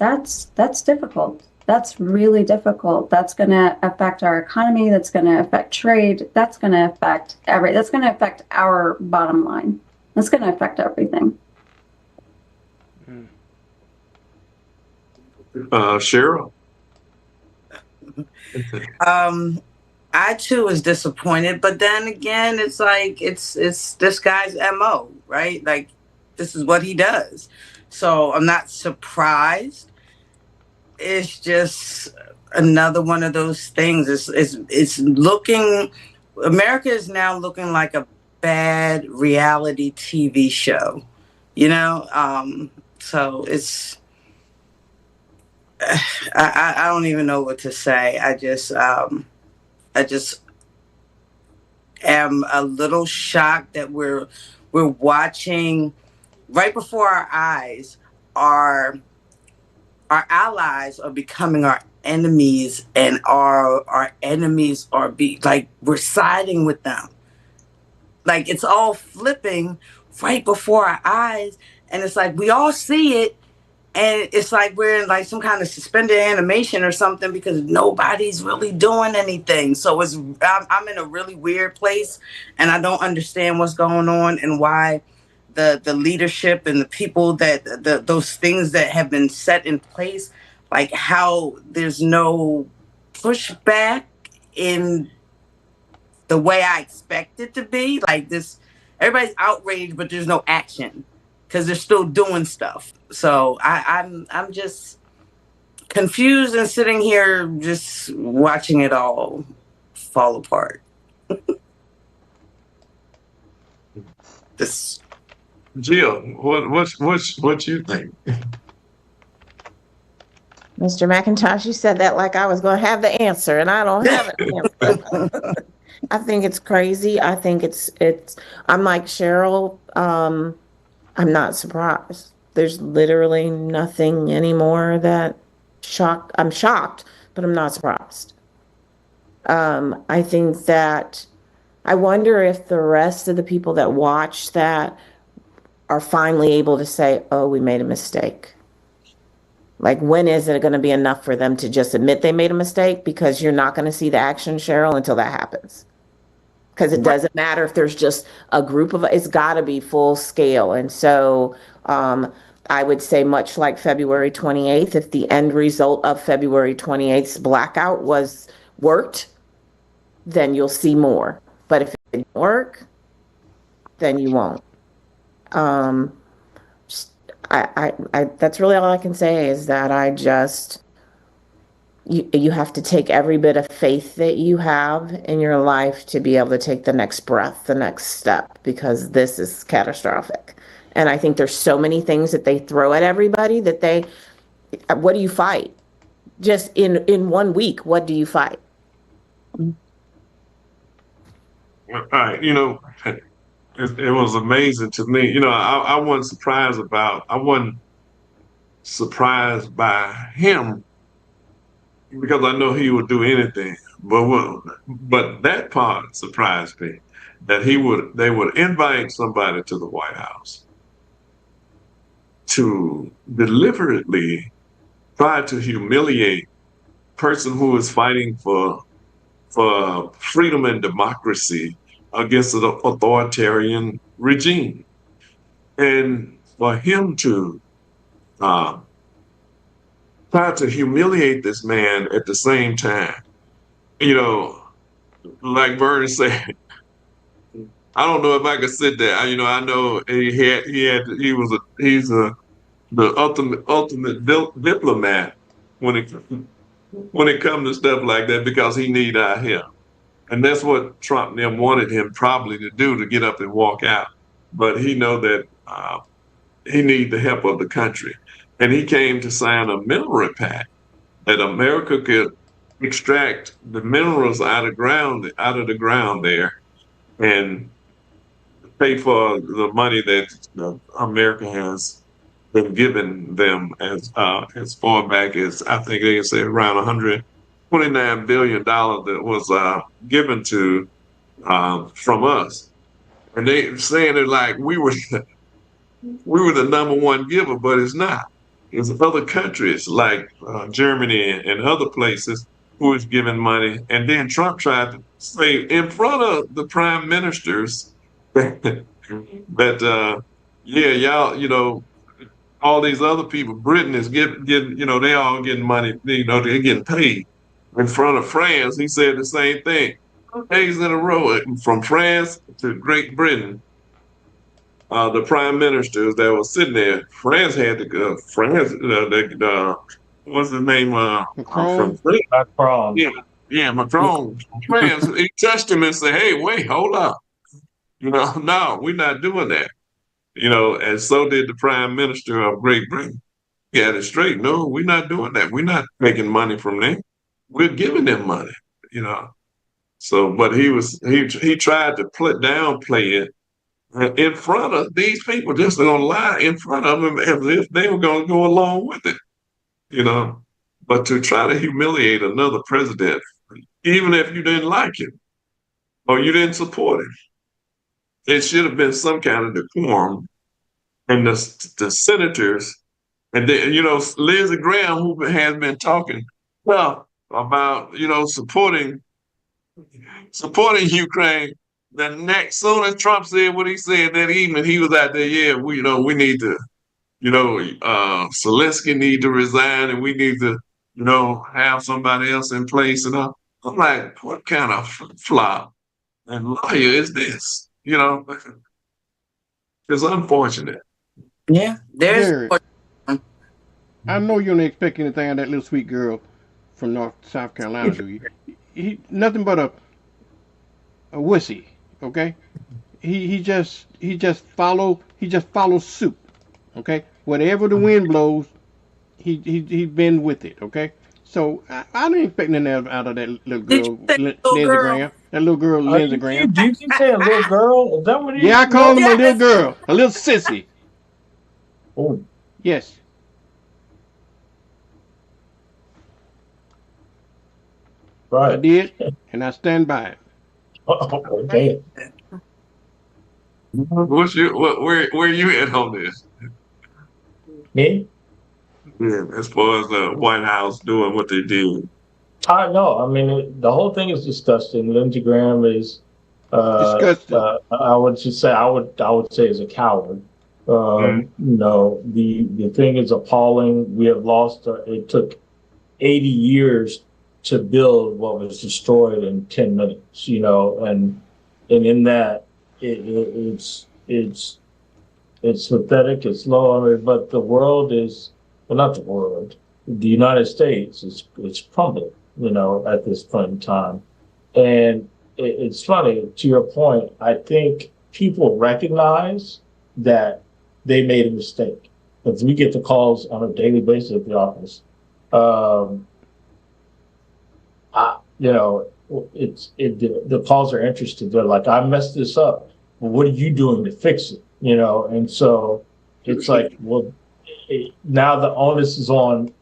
difficult. That's really difficult. That's going to affect our economy. That's going to affect trade. That's going to affect that's going to affect our bottom line. That's going to affect everything. Cheryl? I too was disappointed, but then again, it's like it's this guy's MO, right? Like this is what he does. So I'm not surprised. It's just another one of those things. It's looking, America is now looking like a bad reality TV show, you know? So it's, I don't even know what to say. I just am a little shocked that we're watching right before our eyes our allies are becoming our enemies, and our enemies are we're siding with them. Like it's all flipping right before our eyes, and it's like we all see it, and it's like we're in like some kind of suspended animation or something because nobody's really doing anything. So I'm in a really weird place, and I don't understand what's going on and why the leadership and the people that those things that have been set in place, like how there's no pushback in the way I expect it to be. Like this, everybody's outraged, but there's no action because they're still doing stuff. So I'm just confused and sitting here just watching it all fall apart. This. Jill, what you think? Mr. McIntosh, you said that like I was going to have the answer, and I don't have an answer. I think it's crazy. I think it's. I'm like Cheryl. I'm not surprised. There's literally nothing anymore that I'm shocked, but I'm not surprised. I think that I wonder if the rest of the people that watch that are finally able to say, oh, we made a mistake. Like, when is it going to be enough for them to just admit they made a mistake? Because you're not going to see the action, Cheryl, until that happens. Because it doesn't matter if there's just a group of, it's got to be full scale. And so I would say, much like February 28th, if the end result of February 28th's blackout worked, then you'll see more. But if it didn't work, then you won't. That's really all I can say, is that you have to take every bit of faith that you have in your life to be able to take the next breath, the next step, because this is catastrophic. And I think there's so many things that they throw at everybody that what do you fight? Just in 1 week, what do you fight? All right, it was amazing to me. I wasn't surprised by him because I know he would do anything. But that part surprised me, that they would invite somebody to the White House to deliberately try to humiliate a person who is fighting for freedom and democracy against an authoritarian regime. And for him to try to humiliate this man at the same time, like Bernie said, I don't know if I could sit there. I know he's the ultimate diplomat when it comes to stuff like that, because he need our help. And that's what Trump and them wanted him probably to do, to get up and walk out. but he know that he need the help of the country, and he came to sign a mineral pact that America could extract the minerals out of the ground there, and pay for the money that America has been giving them as far back as I think they say around $129 billion that was given to from us, and they saying it like we were we were the number one giver, but it's not. It's other countries like Germany and other places who is giving money, and then Trump tried to say in front of the prime ministers that yeah, y'all, all these other people, Britain is getting, they all getting money, they're getting paid. In front of France, he said the same thing. 2 days in a row, from France to Great Britain, the prime ministers that was sitting there, France had to go. What's the name? Macron? From France. Macron. Yeah, Macron. France. He touched him and said, "Hey, wait, hold up. No, we're not doing that." And so did the prime minister of Great Britain. He had it straight. No, we're not doing that. We're not making money from them. We're giving them money. So, but he tried to downplay it in front of these people, just gonna lie in front of them as if they were gonna go along with it. But to try to humiliate another president, even if you didn't like him or you didn't support him, it should have been some kind of decorum. And the senators, and then, Lindsey Graham, who has been talking well about, supporting Ukraine. The next, soon as Trump said what he said that evening, he was out there. Yeah, we need to, Zelensky need to resign, and we need to, have somebody else in place. And I'm like, what kind of flop and lawyer is this? It's unfortunate. Yeah, there's. I know you don't expect anything of that little sweet girl from South Carolina, do you? He nothing but a wussy, okay? He just follows suit, okay? Whatever the wind blows, he been with it, okay? So I didn't expect nothing out of that little girl, Lindsey Graham. That little girl, Lindsey Graham. Do you keep saying little girl? Is that what Yeah, I call him a little girl, a little sissy. Oh. Yes. Right. I did, and I stand by it. Okay. Where you at on this? Me? Yeah, as far as the White House doing what they did. I know. I mean, the whole thing is disgusting. Lindsey Graham is Disgusting. I would say is a coward. The thing is appalling. We have lost. It took 80 years to build what was destroyed in 10 minutes. And in that, it's pathetic. It's low. I mean, but the world is, well, not the world. The United States is crumbling. At this point in time, and it's funny, to your point. I think people recognize that they made a mistake, because we get the calls on a daily basis at the office. The calls are interested. They're like, I messed this up. Well, what are you doing to fix it? And so it's like, well, now the onus is on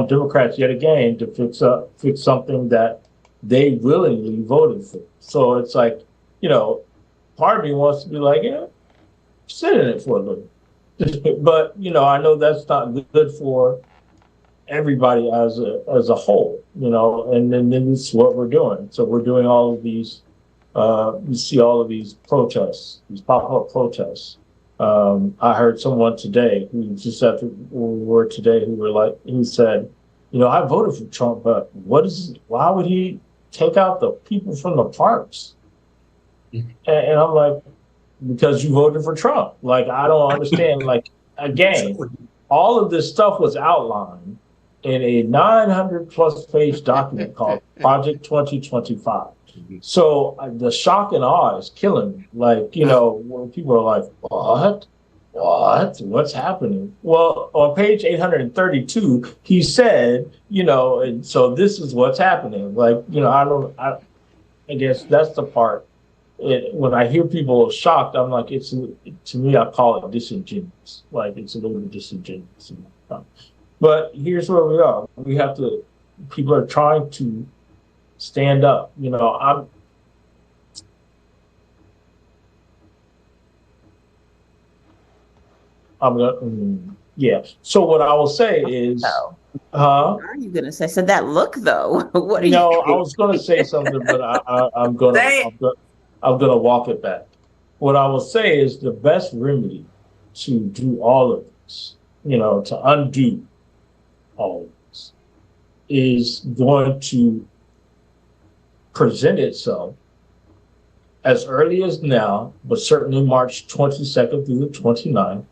Democrats yet again to fix something that they willingly voted for. So it's like, part of me wants to be like, sit in it for a little. But I know that's not good for everybody as a whole. And then this is what we're doing. So we're doing all of these. You see all of these protests, these pop-up protests. I heard someone today who just after were today who said, I voted for Trump, but why would he take out the people from the parks? And I'm like, because you voted for Trump. Like, I don't understand. Like, again, all of this stuff was outlined in a 900+ page document called Project 2025. So the shock and awe is killing me. Like, when people are like, what? What? What's happening? Well, on page 832, he said, and so this is what's happening. Like, I guess that's the part. When I hear people shocked, I'm like, to me, I call it disingenuous. Like, it's a little bit disingenuous. But here's where we are. People are trying to stand up. Yeah. So what I will say is, What are you gonna say? So that look though, what are you? I was going to say something, but I'm gonna walk it back. What I will say is the best remedy to do all of this, to undo all of this, is going to present itself as early as now, but certainly March 22nd through the 29th.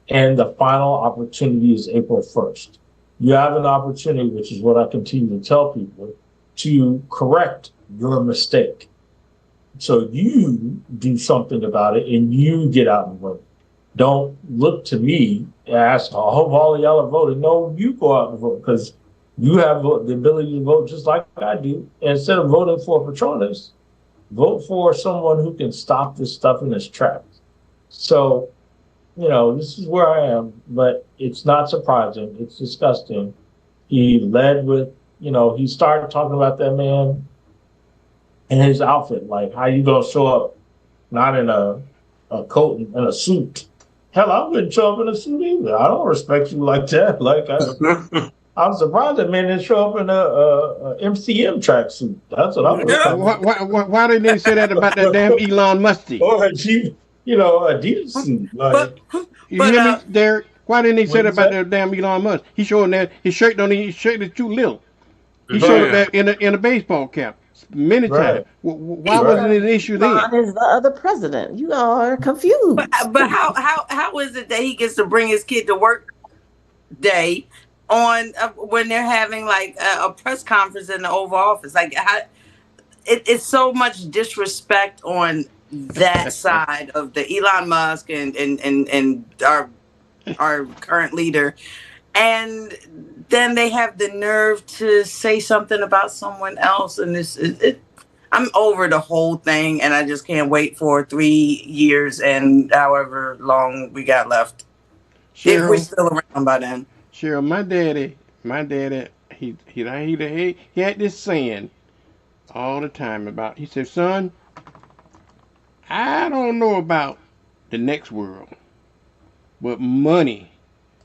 And the final opportunity is April 1st. You have an opportunity, which is what I continue to tell people, to correct your mistake. So you do something about it and you get out and vote. Don't look to me and ask, I hope all of y'all are voting. No, you go out and vote because you have the ability to vote just like I do. And instead of voting for Petronas, vote for someone who can stop this stuff in its tracks. So, this is where I am, but it's not surprising. It's disgusting. He led with, he started talking about that man and his outfit. Like, how you gonna show up not in a coat and a suit? Hell, I wouldn't show up in a suit either. I don't respect you like that. Like, I'm surprised that man didn't show up in a MCM tracksuit. That's what I'm. Why didn't they say that about that damn Elon Musk? Or a Jeep, Adidas suit. Like, you hear me, Derek? Why didn't they say that about that damn Elon Musk? He showing that his shirt is too little. He showed that in a baseball cap many times. Why wasn't it an issue then? Is the other president? You all are confused. But how is it that he gets to bring his kid to work day on when they're having like a press conference in the Oval Office? Like, it's so much disrespect on that side of the Elon Musk and our current leader, and then they have the nerve to say something about someone else, and I'm over the whole thing, and I just can't wait for 3 years and however long we got left. Cheryl, if we're still around by then. Cheryl, my daddy, he had this saying all the time about. He said, "Son, I don't know about the next world, but money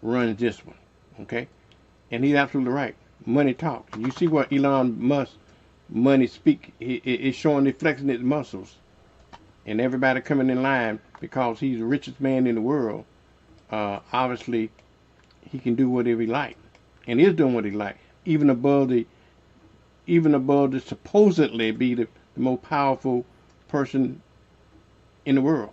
runs this one." Okay, and he's absolutely right. Money talks. You see what Elon Musk money speak? It's showing, it flexing its muscles, and everybody coming in line because he's the richest man in the world. Obviously, he can do whatever he like, and is doing what he like, even above the supposedly be the most powerful person in the world.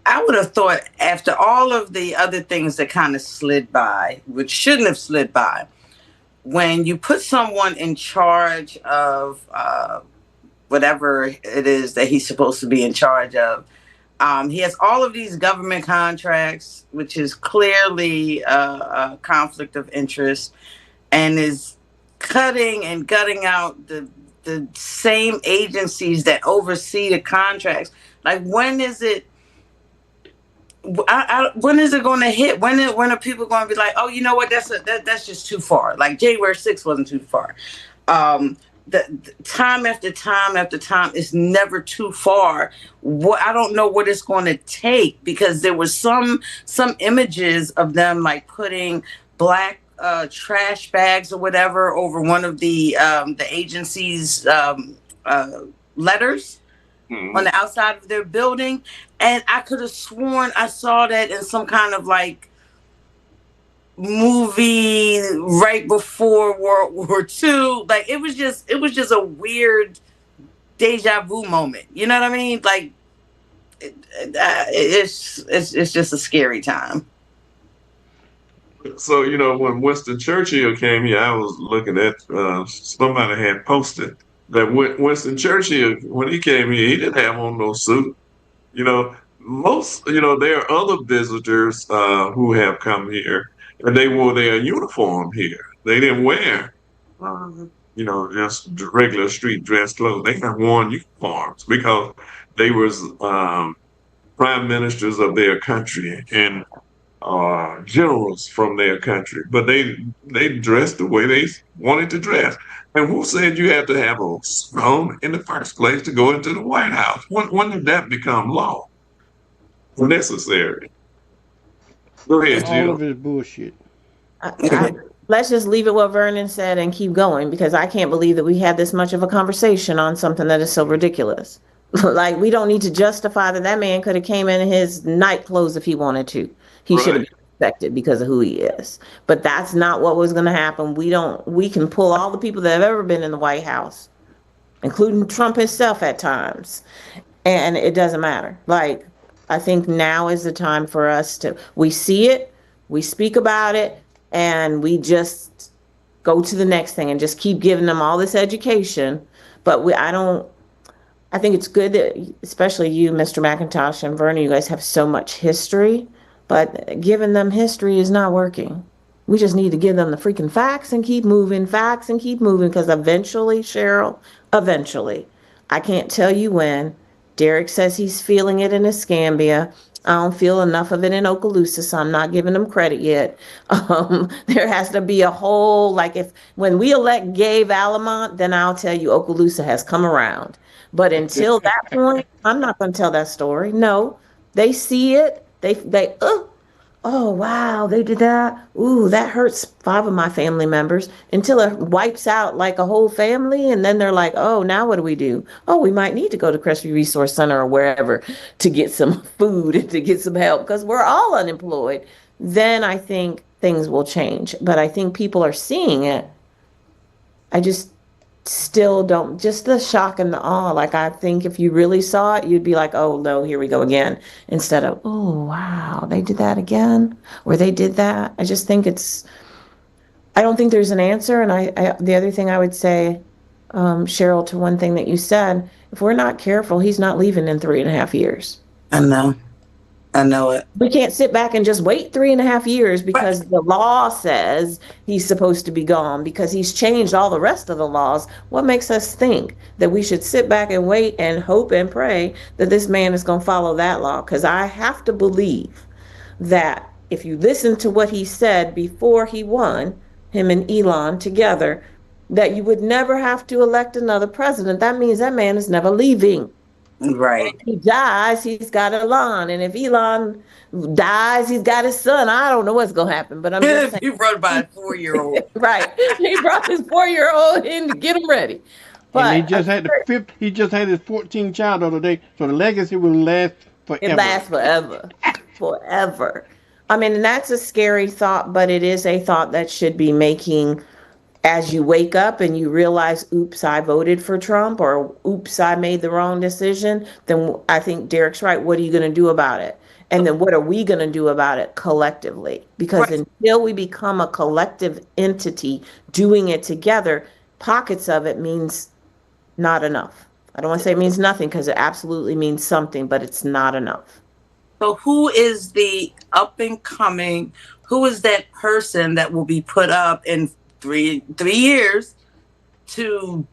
I would have thought after all of the other things that kind of slid by, which shouldn't have slid by, when you put someone in charge of whatever it is that he's supposed to be in charge of, he has all of these government contracts, which is clearly a conflict of interest, and is cutting and gutting out the same agencies that oversee the contracts. Like, when is it? When is it going to hit? When are people going to be like, oh, you know what? That's just too far. Like, January 6th wasn't too far. The time after time after time is never too far. I don't know what it's going to take, because there was some images of them like putting black trash bags or whatever over one of the agency's letters on the outside of their building, and I could have sworn I saw that in some kind of like movie right before World War II. Like, it was just a weird deja vu moment. You know what I mean? Like, it's just a scary time. So, when Winston Churchill came here, I was looking at somebody had posted that Winston Churchill, when he came here, he didn't have on no suit. You know, there are other visitors who have come here and they wore their uniform here. They didn't wear, just regular street dress clothes. They have worn uniforms because they was prime ministers of their country and generals from their country, but they dressed the way they wanted to dress. And who said you had to have a suit on in the first place to go into the White House? When did that become law? Necessary. Go ahead, All Jill. of it is bullshit. Let's just leave it what Vernon said and keep going, because I can't believe that we had this much of a conversation on something that is so ridiculous. Like, we don't need to justify that man could have came in his night clothes if he wanted to. He should have been respected because of who he is. But that's not what was going to happen. We can pull all the people that have ever been in the White House, including Trump himself at times, and it doesn't matter. Like, I think now is the time for us we see it, we speak about it, and we just go to the next thing and just keep giving them all this education. But I think it's good that, especially you, Mr. McIntosh and Vernon, you guys have so much history, but giving them history is not working. We just need to give them the freaking facts and keep moving, because eventually, Cheryl, I can't tell you when. Derek says he's feeling it in Escambia. I don't feel enough of it in Okaloosa, so I'm not giving them credit yet. There has to be a whole, when we elect Gabe Alamont, then I'll tell you Okaloosa has come around. But until that point, I'm not going to tell that story. No, they see it. Oh, wow, they did that. Ooh, that hurts 5 of my family members, until it wipes out like a whole family. And then they're like, oh, now what do we do? Oh, we might need to go to Crestview Resource Center or wherever to get some food and to get some help, because we're all unemployed. Then I think things will change. But I think people are seeing it. I just still don't, just the shock and the awe. Like, I think if you really saw it, you'd be like, oh no, here we go again, instead of, oh wow, they did that again, or they did that. I just think I don't think there's an answer. And the other thing I would say, Cheryl, to one thing that you said, if we're not careful, he's not leaving in 3.5 years. I know it. We can't sit back and just wait 3.5 years because the law says he's supposed to be gone, because he's changed all the rest of the laws. What makes us think that we should sit back and wait and hope and pray that this man is going to follow that law? Because I have to believe that if you listen to what he said before he won, him and Elon together, that you would never have to elect another president. That means that man is never leaving. Right. If he dies, he's got Elon. And if Elon dies, he's got his son. I don't know what's going to happen, but I'm just saying. He run by a 4-year-old. Right. He brought his 4-year-old in to get him ready. But And he just had he just had his 14th child the other day, so the legacy will last forever. it lasts forever. Forever. I mean, and that's a scary thought, but it is a thought that should be making, as you wake up and you realize, oops, I voted for Trump, or oops, I made the wrong decision, then I think Derek's right. What are you going to do about it? And then what are we going to do about it collectively? Because until we become a collective entity doing it together, pockets of it means not enough. I don't want to say it means nothing, because it absolutely means something, but it's not enough. So who is the up and coming, who is that person that will be put up in three years to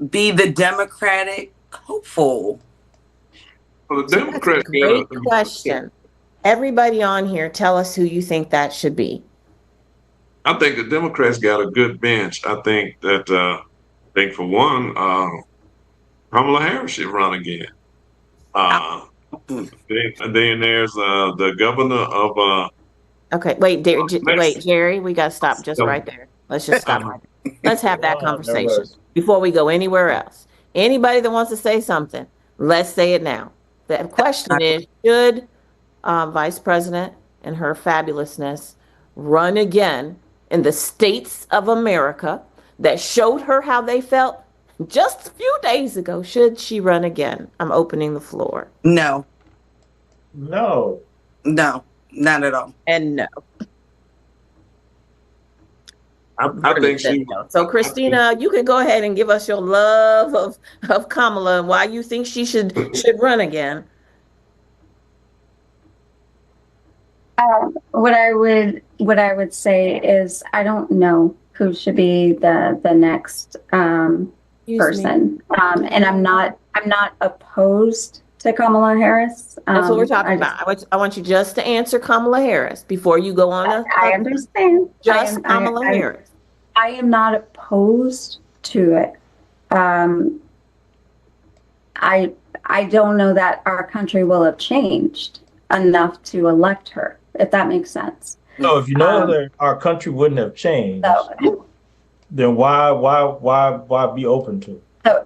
be the Democratic hopeful? Well, the Democrats Great question. Everybody on here, tell us who you think that should be. I think the Democrats got a good bench. I think for one, Kamala Harris should run again. Then there's the governor of Okay, wait, Jerry, we got to stop just right there. Let's just stop right there. Let's have that conversation before we go anywhere else. Anybody that wants to say something, let's say it now. The question is, should Vice President and her fabulousness run again in the states of America that showed her how they felt just a few days ago? Should she run again? I'm opening the floor. No, No. not at all. And no. I think she. So Christina, you can go ahead and give us your love of Kamala and why you think she should run again. What I would say is I don't know who should be the next person. And I'm not opposed to Kamala Harris. That's what we're talking about. I want you just to answer Kamala Harris before you go on. I understand. Just Kamala Harris. I am not opposed to it. I don't know that our country will have changed enough to elect her, if that makes sense. No, if you know that our country wouldn't have changed, then why be open to it? So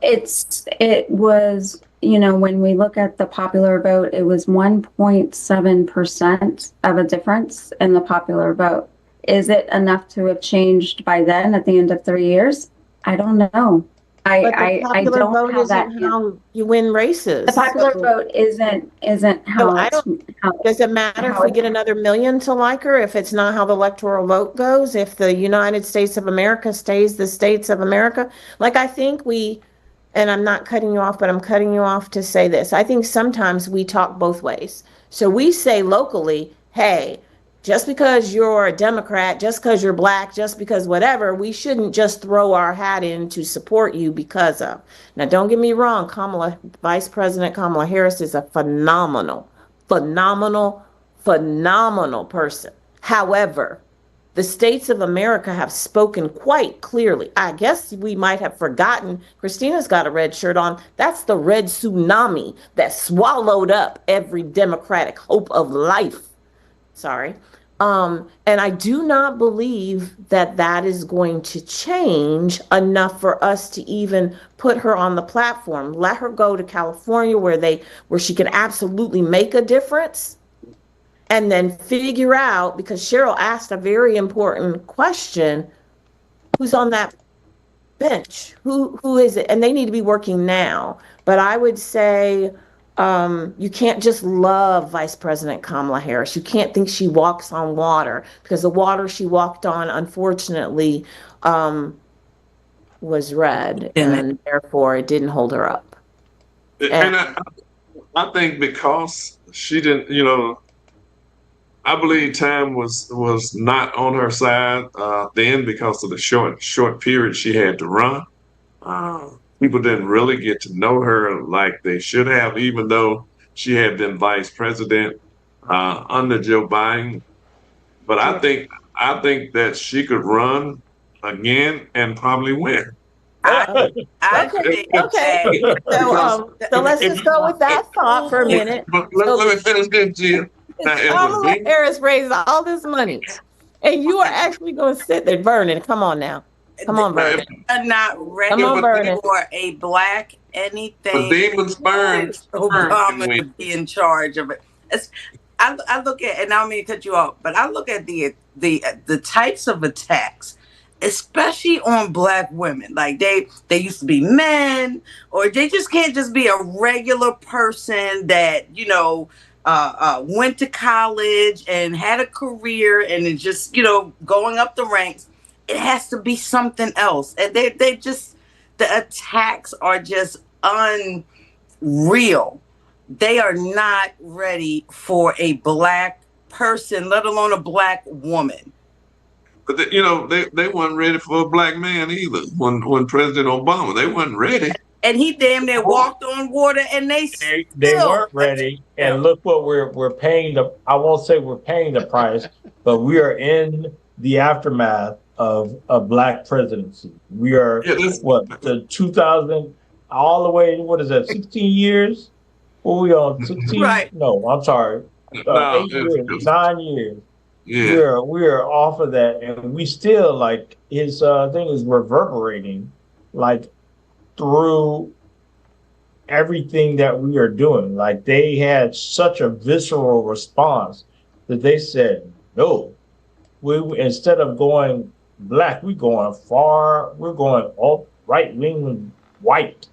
it was, when we look at the popular vote, it was 1.7% of a difference in the popular vote. Is it enough to have changed by then at the end of 3 years? I don't know. I don't have that. How you win races. The popular vote isn't how. Does it matter if we get another million to like her? If it's not how the electoral vote goes? If the United States of America stays the states of America? Like, I think and I'm not cutting you off, but I'm cutting you off to say this. I think sometimes we talk both ways. So we say locally, hey, just because you're a Democrat, just because you're Black, just because whatever, we shouldn't just throw our hat in to support you because of. Now, don't get me wrong, Vice President Kamala Harris is a phenomenal person. However, the states of America have spoken quite clearly. I guess we might have forgotten, Christina's got a red shirt on. That's the red tsunami that swallowed up every Democratic hope of life. Sorry. And I do not believe that is going to change enough for us to even put her on the platform. Let her go to California where she can absolutely make a difference. And then figure out, because Cheryl asked a very important question, who's on that bench? Who is it? And they need to be working now. But I would say you can't just love Vice President Kamala Harris. You can't think she walks on water, because the water she walked on, unfortunately, was red, and therefore it didn't hold her up. And I think because she didn't, I believe time was not on her side then, because of the short period she had to run. People didn't really get to know her like they should have, even though she had been vice president under Joe Biden. But I think that she could run again and probably win. Okay. So let's just go with that thought for a minute. But let me finish this, Jill. Kamala Harris raised all this money, and you are actually going to sit there, Vernon. Come on now. Come on, Vernon. I'm not ready for a Black anything. Demons burn. Obama to be in charge of it. I look at, and I don't mean to cut you off, but I look at the types of attacks, especially on Black women. Like they used to be men, or they just can't just be a regular person that went to college and had a career and is just going up the ranks. It has to be something else, and the attacks are just unreal. They are not ready for a Black person, let alone a Black woman. But they weren't ready for a Black man either. When President Obama, they weren't ready. And he damn near walked on water, and they weren't ready. And look what we're paying I won't say we're paying the price, but we are in the aftermath of a Black presidency. We are the 2000 all the way. What is that? 16 years? What are we on? 16? Right. No, I'm sorry. 8 years, 9 years. Yeah. We are off of that, and we still his thing is reverberating through everything that we are doing. They had such a visceral response that they said no. We instead of going Black, we're going alt right wing white.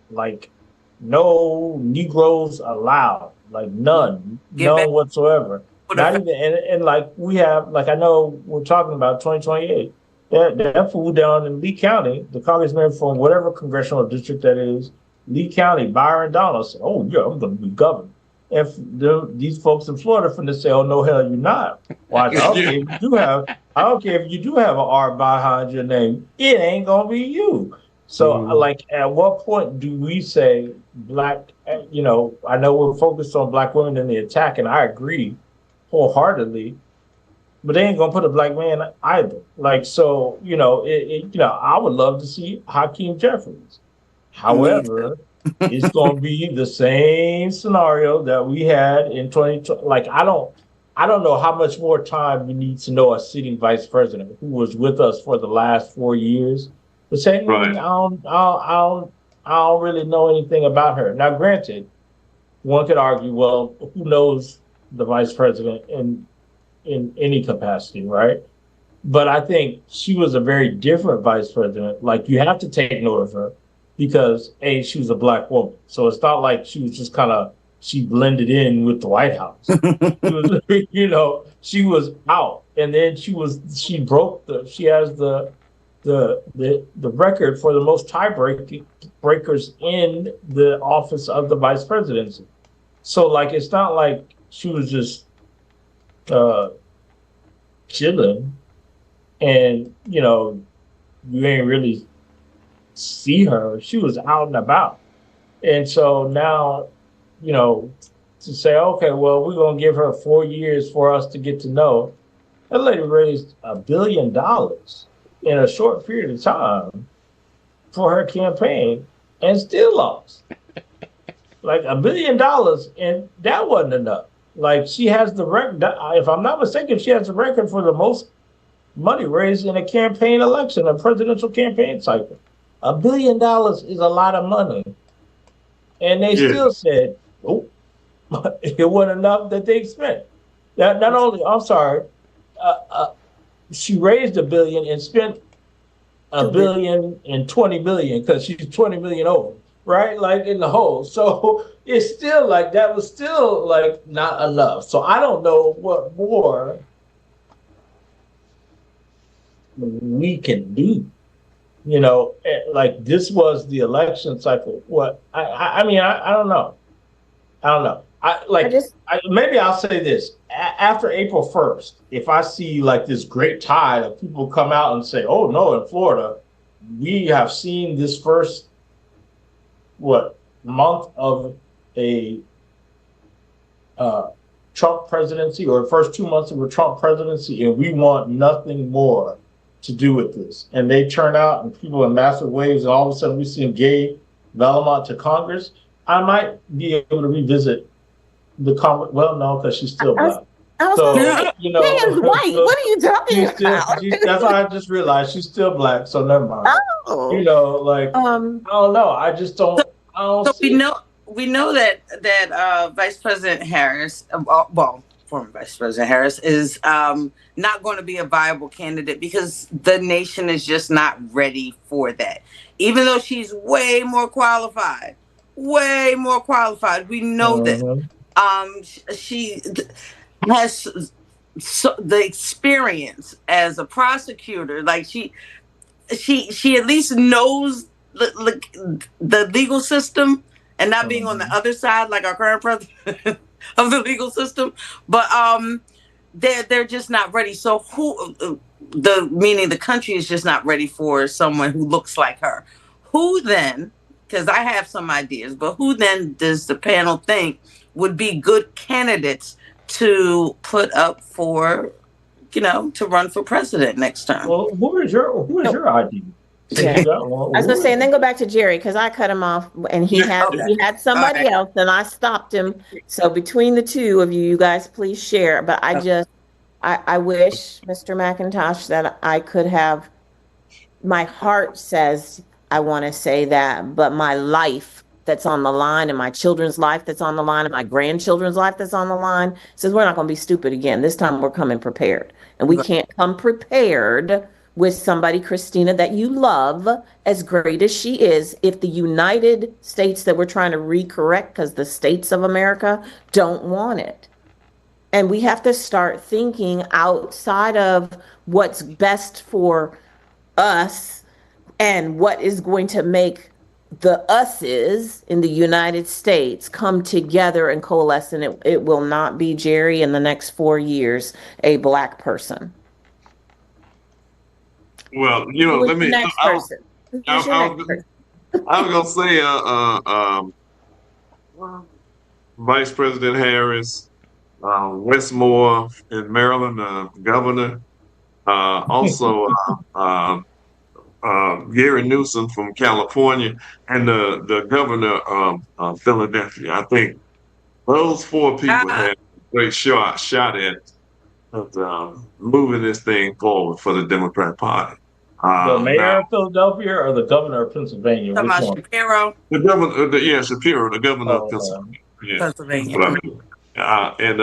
No Negroes allowed. None whatsoever. Not even and we have I know we're talking about 2028. That fool down in Lee County, the congressman from whatever congressional district that is, Lee County, Byron Donald said, "Oh yeah, I'm going to be governor." If these folks in Florida finna say, "Oh no, hell, you're not." Watch, I don't care if you do have an R behind your name, it ain't gonna be you. So, like, at what point do we say black? You know, I know we're focused on black women in the attack, and I agree wholeheartedly. But they ain't gonna put a black man either. Like, so, you know, I would love to see Hakeem Jeffries. However, it's gonna be the same scenario that we had in 2020. Like, I don't know how much more time we need to know a sitting vice president who was with us for the last 4 years. But saying, Right. I don't really know anything about her. Now, granted, one could argue, well, who knows the vice president in any capacity, right? But I think she was a very different vice president. Like, you have to take note of her because A, she was a black woman. So it's not like she was just she blended in with the White House. She was, you know, she was out. And then she has the record for the most breakers in the office of the vice presidency. So, like, it's not like she was just chilling and, you know, you ain't really see her. She was out and about. And so now, you know, to say, okay, well, we're going to give her 4 years for us to get to know. That lady raised $1 billion in a short period of time for her campaign and still lost. Like $1 billion, and that wasn't enough. Like, she has the record, if I'm not mistaken, she has the record for the most money raised in a campaign election, a presidential campaign cycle. $1 billion is a lot of money. And they still said, oh, it wasn't enough that they spent. Not only, I'm sorry, she raised $1 billion and spent $1 billion and 20 million because she's 20 million over, right? Like, in the hole. So it's still like, that was still like not enough. So I don't know what more we can do. You know, like, this was the election cycle. I mean, I don't know. Maybe I'll say this. After April 1st, if I see like this great tide of people come out and say, oh no, in Florida, we have seen this first, month of a Trump presidency, or the first 2 months of a Trump presidency, and we want nothing more to do with this. And they turn out and people in massive waves, and all of a sudden we see Gay Bellamont to Congress. I might be able to revisit the Congress. Well, no, because she's still black. You know, white. What are you talking about? That's why I just realized she's still black. So never mind. Oh. You know, like, I don't know. I just don't. So we know that Vice President Harris, former Vice President Harris, is not going to be a viable candidate because the nation is just not ready for that. Even though she's way more qualified, we know that. She has the experience as a prosecutor. Like, she at least knows the legal system, and not being on the other side like our current president of the legal system. But they're just not ready. So meaning the country is just not ready for someone who looks like her. Who then, because I have some ideas, but who then does the panel think would be good candidates to put up for, to run for president next term? Well, who is your idea? Yeah. I was gonna say, and then go back to Jerry, because I cut him off and he had somebody else and I stopped him. So between the two of you, you guys please share. But I wish, Mr. McIntosh, that I could have, my heart says I want to say that, but my life that's on the line, and my children's life that's on the line, and my grandchildren's life that's on the line says we're not going to be stupid again. This time we're coming prepared, and we can't come prepared with somebody, Christina, that you love as great as she is, if the United States that we're trying to recorrect, because the states of America don't want it. And we have to start thinking outside of what's best for us and what is going to make the us's in the United States come together and coalesce, and it will not be, Jerry, in the next 4 years, a Black person. Well, Who is let the me. next person? Who's I, your I, next person? I was gonna say, Vice President Harris, Westmore in Maryland, governor, also Gary Newsom from California, and the governor of Philadelphia. I think those 4 people had a great shot at moving this thing forward for the Democrat Party. The mayor Now, of Philadelphia or the governor of Pennsylvania? Talking Which about one? Shapiro, the governor, Shapiro, the governor of Oh, Pennsylvania. Yeah, that's Pennsylvania. what I mean. And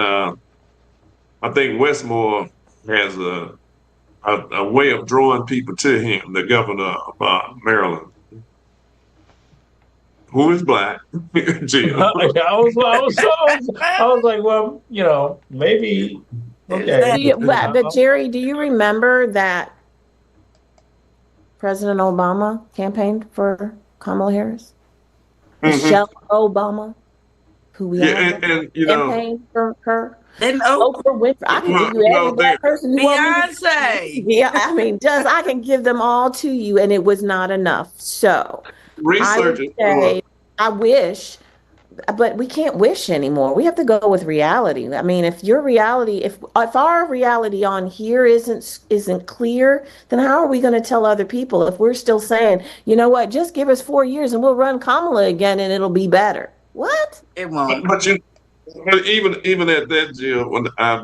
I think Westmore has a way of drawing people to him, the governor of Maryland, who is Black. Jill. I was like, well, maybe. Okay. But Jerry, do you remember that President Obama campaigned for Kamala Harris? Michelle Obama, who we all and campaigned for her. Then Oprah Winfrey. I can give you every Black person you want me to. Beyonce. Yeah, I mean, I can give them all to you, and it was not enough. So research I wish, but we can't wish anymore. We have to go with reality. I mean, if your reality, if our reality on here isn't clear, then how are we going to tell other people if we're still saying, you know what, just give us 4 years and we'll run Kamala again and it'll be better? What? It won't. But even at that, Jill, when I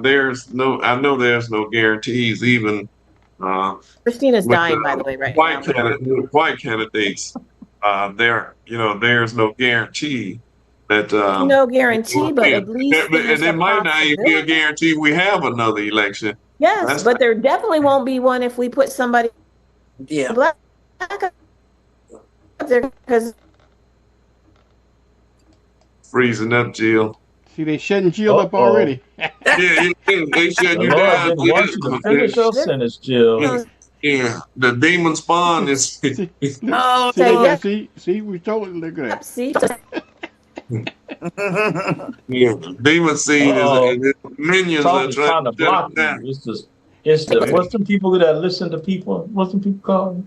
know there's no guarantees. Even Christina's with dying, the by the way, right now. white candidates, there's no guarantee that No guarantee, but at least and it might not even be a guarantee we have another election. Yes, but there definitely won't be one if we put somebody Black up there, because freezing up, Jill. See, they shutting Jill up already. Yeah, they shut you The Lord down. didn't want you to finish your sentence, Jill. Yeah, the demon spawn is. Oh, See, we told you. Look at that. see, Yeah, demon seed is minions are Something's trying to block you. It's the what's the people that listen to people? What's the people called?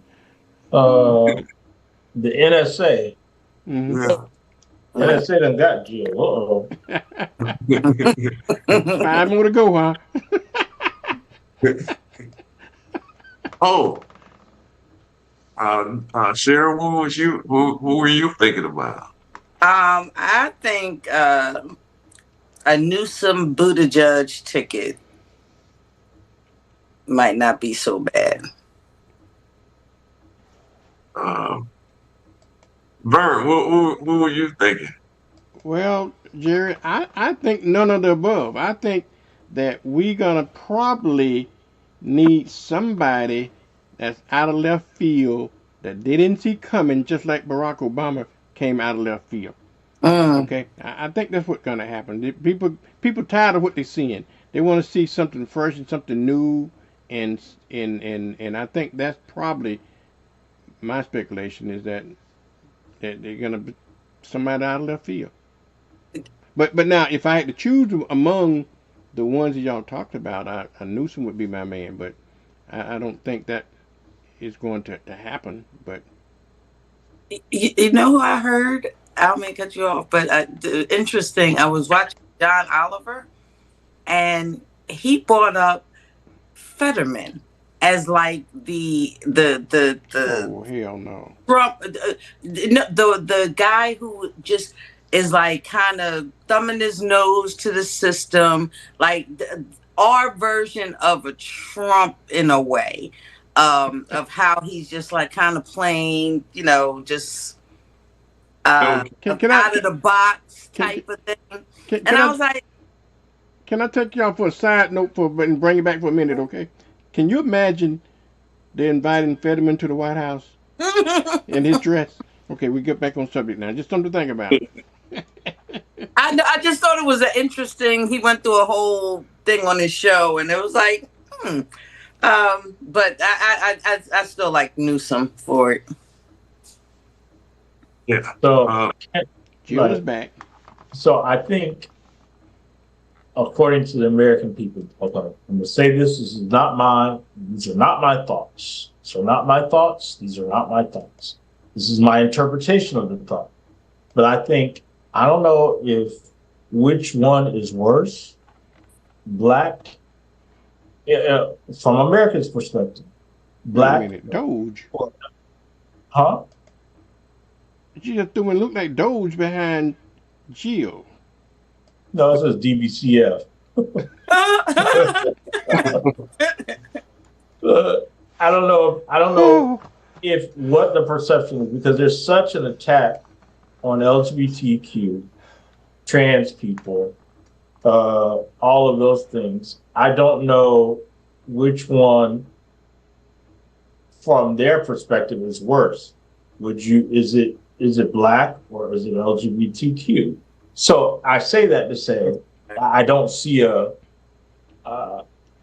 The NSA. Yeah. NSA done got Jill. 5 more to go, huh? Oh, Cheryl, who were you thinking about? I think a Newsom Buttigieg ticket might not be so bad. Vern, who were you thinking? Well, Jerry, I think none of the above. I think that we're gonna probably need somebody that's out of left field that they didn't see coming, just like Barack Obama came out of left field. Okay, I think that's what's gonna happen. People tired of what they're seeing. They want to see something fresh and something new, and I think that's probably my speculation is that they're gonna be somebody out of left field. But now, if I had to choose among the ones that y'all talked about, I Newsom would be my man. But I don't think that is going to happen. But you know who I heard? I may cut you off, but interesting. I was watching John Oliver, and he brought up Fetterman as like the oh hell no, Trump, the guy who just is like kind of thumbing his nose to the system, like our version of a Trump in a way, of how he's just like kind of playing, just out of the box type of thing. I was like, can I take y'all for a side note and bring it back for a minute, okay? Can you imagine they're inviting Fetterman to the White House in his dress? Okay, we get back on subject now. Just something to think about. I just thought it was interesting. He went through a whole thing on his show, and it was like, But I still like Newsom for it. Yeah. So, Jill is right. back. So I think, according to the American people, okay, I'm gonna say this is not mine. These are not my thoughts. These are not my thoughts. These are not my thoughts. This is my interpretation of the thought. But I think, I don't know if which one is worse, black, from America's perspective, Wait a black, minute, Doge. huh? She just threw and looked like Doge behind Jill. No, it says DBCF. I don't know. I don't know if what the perception is, because there's such an attack on LGBTQ, trans people, all of those things. I don't know which one, from their perspective, is worse. Is it black or is it LGBTQ? So I say that to say I don't see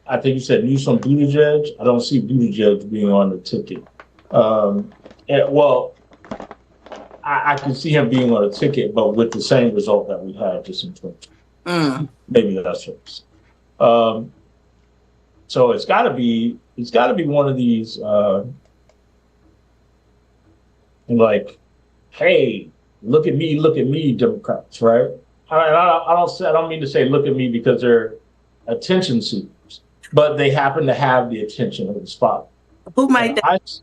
I think you said Newsom Buttigieg. I don't see Buttigieg being on the ticket. Well, I can see him being on a ticket, but with the same result that we had just in 2020. Maybe that's what. So it's got to be one of these like, hey, look at me, Democrats, right? I don't mean to say look at me because they're attention seekers, but they happen to have the attention of the spot. Who might that?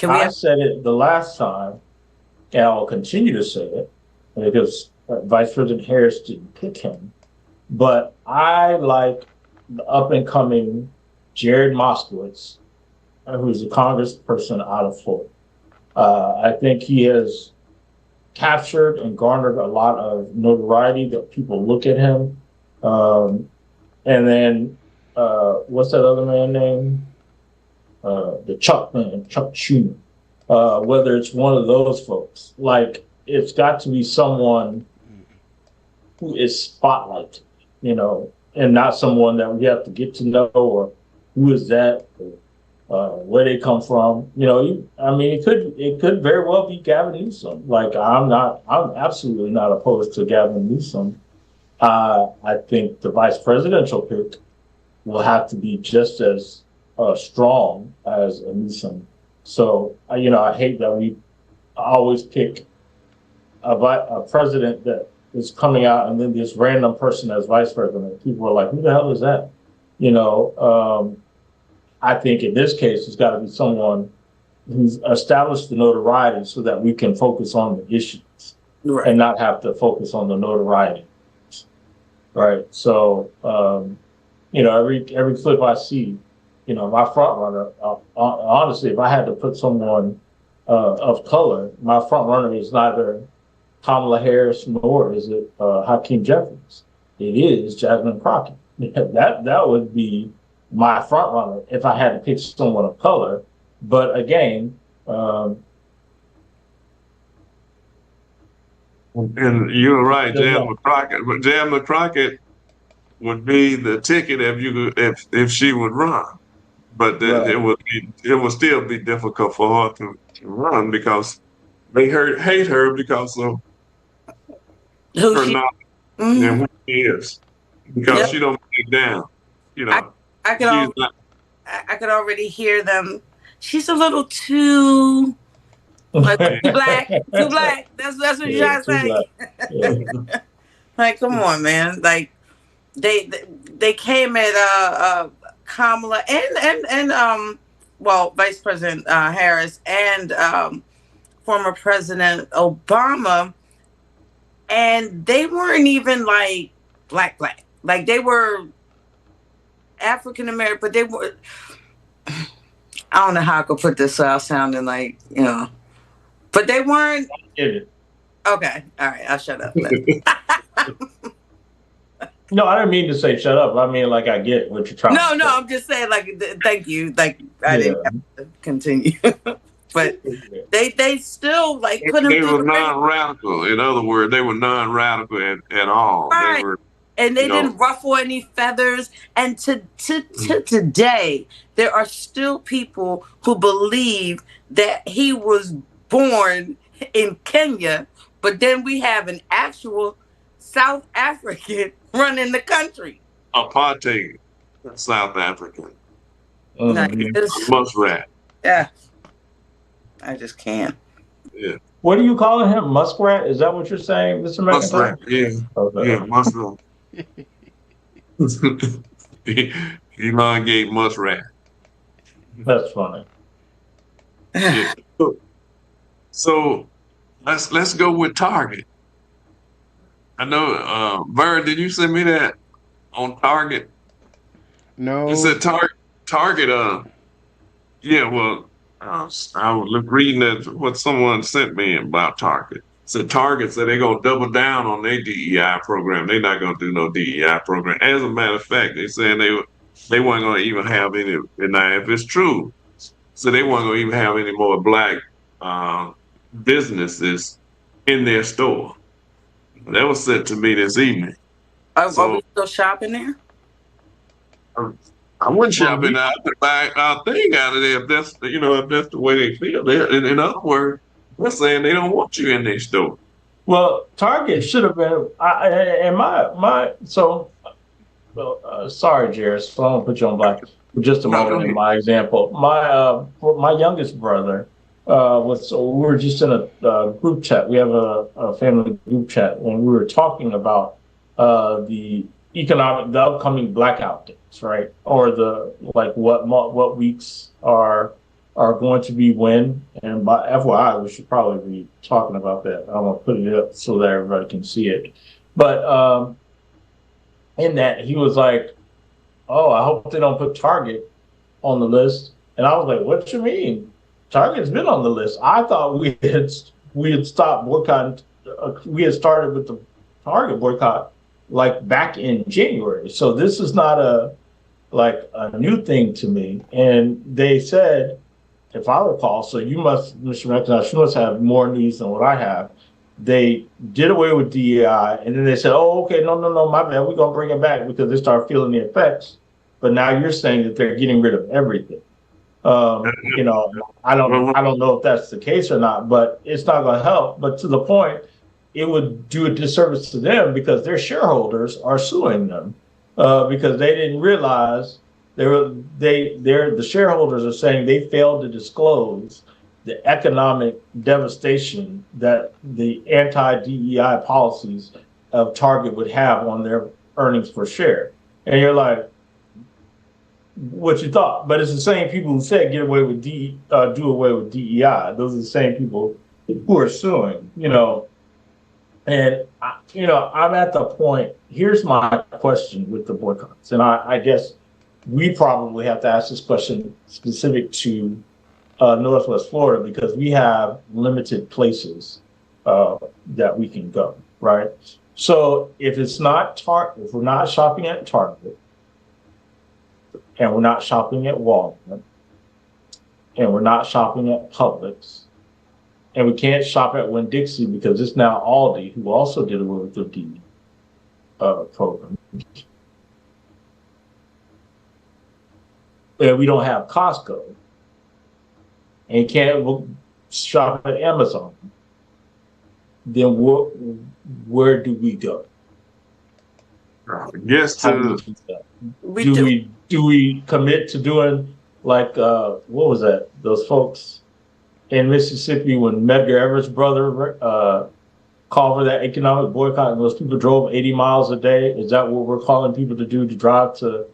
I said it the last time, and I'll continue to say it because Vice President Harris didn't pick him. But I like the up and coming Jared Moskowitz, who's a congressperson out of Florida. I think he has captured and garnered a lot of notoriety that people look at him. And then what's that other man name? The Chuck man, Chuck Schumer. Whether it's one of those folks, like it's got to be someone who is spotlighted, and not someone that we have to get to know or who is that, or where they come from. It could very well be Gavin Newsom. Like I'm absolutely not opposed to Gavin Newsom. I think the vice presidential pick will have to be just as strong as a Newsom. So, I hate that we always pick a president that is coming out and then this random person as vice president. People are like, who the hell is that? I think in this case, it's got to be someone who's established the notoriety so that we can focus on the issues and not have to focus on the notoriety. Right. So, every clip I see, my front runner, honestly, if I had to put someone of color, my front runner is neither Kamala Harris nor is it Hakeem Jeffries. It is Jasmine Crockett. That would be my front runner if I had to pick someone of color. But again, and you're right, Jasmine Crockett. But Jasmine Crockett would be the ticket if she would run. But it would still be difficult for her to run because they hate her because of her knowledge and who she is. Because she don't break down. I could already hear them. She's a little too black. Too black. That's what you're trying to say. Like, come on, man. Like they came at Kamala and Vice President Harris and former President Obama, and they weren't even like black. Like they were African American, but they were. I don't know how I could put this without sounding like but they weren't. Okay, all right, I'll shut up. No, I didn't mean to say shut up. I mean, like, I get what you're trying to say. No, I'm just saying, like, thank you. Like, I didn't have to continue. But they still, like, couldn't. They were non-radical. In other words, they were non-radical at all. Right. and they You know. didn't ruffle any feathers. And to today, there are still people who believe that he was born in Kenya, but then we have an actual South African running the country. Apartheid, South African. Like, Mhm. Muskrat. yeah, I just can't. Yeah. What are you calling him? Muskrat? Is that what you're saying, Mr. McIntyre? Muskrat. Yeah. Okay. Yeah. Muskrat. Elongate muskrat. That's funny. Yeah. So let's go with Target. I know, Bird, did you send me that on Target? No. It said Target. Yeah. Well, I was reading what someone sent me about Target. So Target said they're gonna double down on their DEI program. They're not gonna do no DEI program. As a matter of fact, they saying they weren't gonna even have any. And now, if it's true, so they weren't gonna even have any more black businesses in their store. That was sent to me this evening. Are So we still shopping there? I wouldn't shop it out to buy our thing out of there if that's if that's the way they feel. In other words, they're saying they don't want you in their store. Well, Target should have been. Sorry, Jared. So I'm gonna put you on black for just a No, go moment. In ahead. my example, my youngest brother we were just in a group chat. We have a family group chat, and we were talking about the upcoming blackout dates, right? Or what weeks are going to be when. And by FYI, we should probably be talking about that. I'm gonna put it up so that everybody can see it. But in that, he was like, "Oh, I hope they don't put Target on the list." And I was like, "What you mean? Target's been on the list. I thought we had stopped boycotting. We had started with the Target boycott like back in January. So this is not a new thing to me." And they said, if I recall, so you must, Mr. McIntosh, you must have more news than what I have. They did away with DEI, and then they said, "Oh, okay, no, my bad. We're gonna bring it back," because they start feeling the effects. But now you're saying that they're getting rid of everything. I don't know if that's the case or not, but it's not going to help. But to the point, it would do a disservice to them because their shareholders are suing them because they didn't realize the shareholders are saying they failed to disclose the economic devastation that the anti-DEI policies of Target would have on their earnings per share. And you're like, what you thought? But it's the same people who said do away with DEI. Those are the same people who are suing, And I'm at the point. Here's my question with the boycotts, and I guess we probably have to ask this question specific to Northwest Florida because we have limited places that we can go, right? So if it's not if we're not shopping at Target, and we're not shopping at Walmart, and we're not shopping at Publix, and we can't shop at Winn-Dixie because it's now Aldi, who also did away with their DEI program. And we don't have Costco, and you can't shop at Amazon. Then where do we go? Yes, How do we do that? Do we commit to doing like what was that? Those folks in Mississippi when Medgar Evers' brother called for that economic boycott and those people drove 80 miles a day? Is that what we're calling people to do, to drive to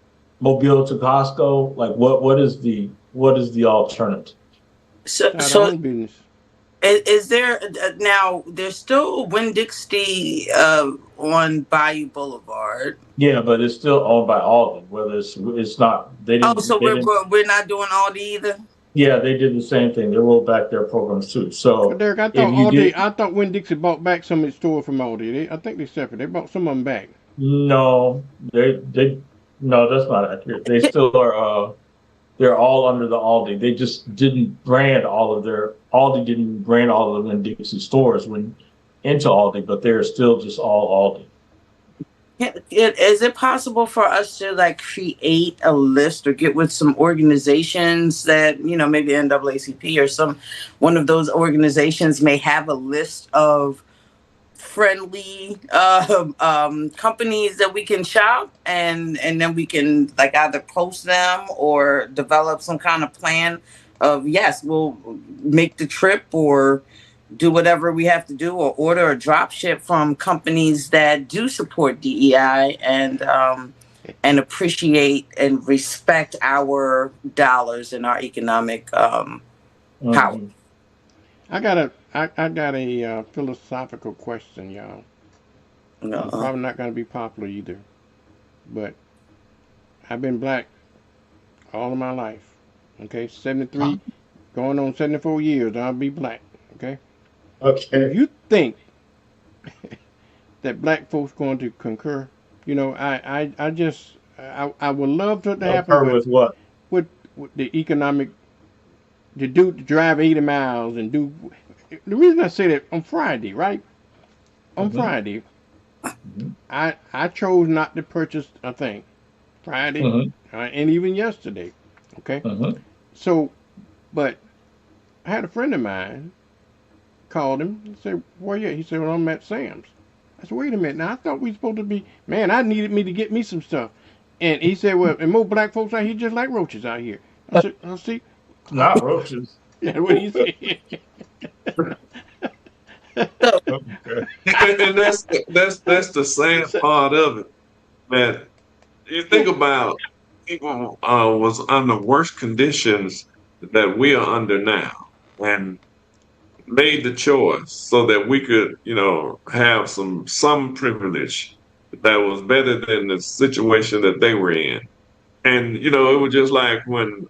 Mobile to Costco? Like what is the alternative? So is there now? There's still Winn-Dixie on Bayou Boulevard. Yeah, but it's still owned by Aldi. Whether it's not, they didn't. Oh, so we're not doing Aldi either. Yeah, they did the same thing. They rolled back their programs too. So, Derek, I thought Winn-Dixie bought back some of its stores from Aldi. I think they separate. They bought some of them back. No, no, that's not accurate. They still are. They're all under the Aldi. They just didn't brand Aldi didn't brand all of the Winn-Dixie stores into Aldi, but they're still just all Aldi. Is it possible for us to like create a list or get with some organizations that, maybe NAACP or one of those organizations may have a list of friendly companies that we can shop, and then we can like either post them or develop some kind of plan of, yes, we'll make the trip or do whatever we have to do, or order a drop ship from companies that do support DEI and appreciate and respect our dollars and our economic power. Mhm. I got a philosophical question, y'all. It's Uh, probably not going to be popular either, but I've been black all of my life. Okay, 73, going on 74 years, I'll be black. Okay, do Okay. you think that black folks going to concur? I would love for it to happen, Concur but with what? with the economic, to drive 80 miles and do. The reason I say that, on Friday, right? On Mhm. Friday, Mhm. I chose not to purchase a thing. Friday, Mhm. and even yesterday. Okay, Mhm. so, but I had a friend of mine called him and said, "Where you at?" He said, "Well, I'm at Sam's." I said, "Wait a minute. Now I thought we supposed to be. Man, I needed me to get me some stuff." And he said, "Well, and more black folks out here just like roaches out here." I said, "Oh, see, Not roaches. yeah, what he said." so Okay. And that's the sad part of it, that you think about people was under worse conditions that we are under now, and made the choice so that we could, have some privilege that was better than the situation that they were in. And it was just like when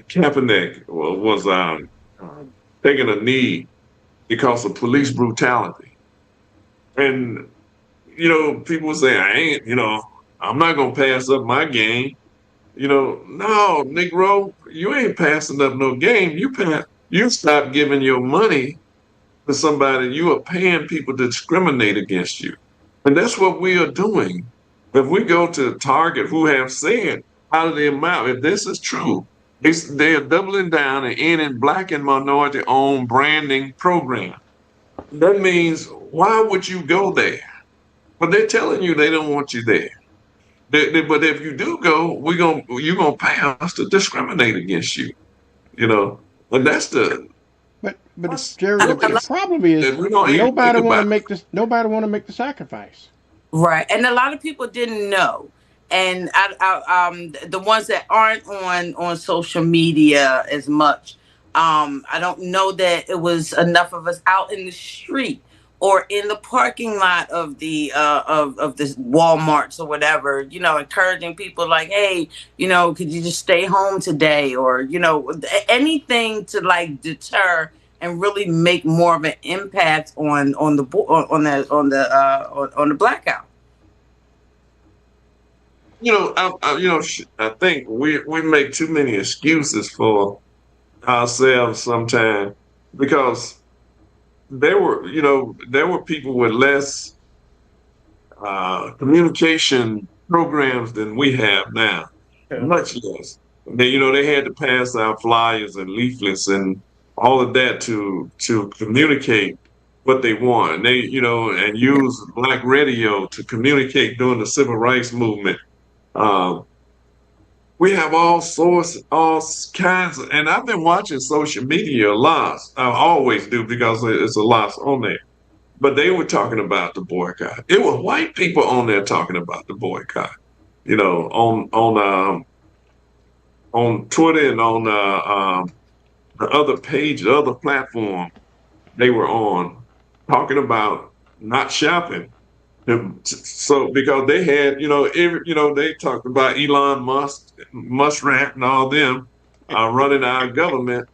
Kaepernick was taking a knee because of police brutality, and people say, I ain't, I'm not gonna pass up my game. No, Negro, you ain't passing up no game. You stop giving your money to somebody. You are paying people to discriminate against you. And that's what we are doing. If we go to Target, who have said out of the amount, if this is true, they are doubling down and ending Black and minority owned branding program. That means, why would you go there? But they're telling you they don't want you there. But if you do go, you're gonna pay us to discriminate against you. You know, and but that's Jerry, a, what a we the lot, problem is we don't even think about. nobody want to make the sacrifice. right, and a lot of people didn't know. And the ones that aren't on social media as much, I don't know that it was enough of us out in the street or in the parking lot of the of the Walmarts or whatever, encouraging people like, hey, could you just stay home today, or anything to like deter and really make more of an impact on the blackout. I think we make too many excuses for ourselves sometimes, because there were people with less communication programs than we have now, Okay. much less. They had to pass out flyers and leaflets and all of that to communicate what they want. They, and use Black radio to communicate during the civil rights movement. Um, we have all kinds of, and I've been watching social media a lot. I always do, because it's a lot on there. But they were talking about the boycott. It was white people on there talking about the boycott. On Twitter and on the other page, the other platform they were on, talking about not shopping. So because they had, they talked about Elon Musk, Muskrat, and all them running our government,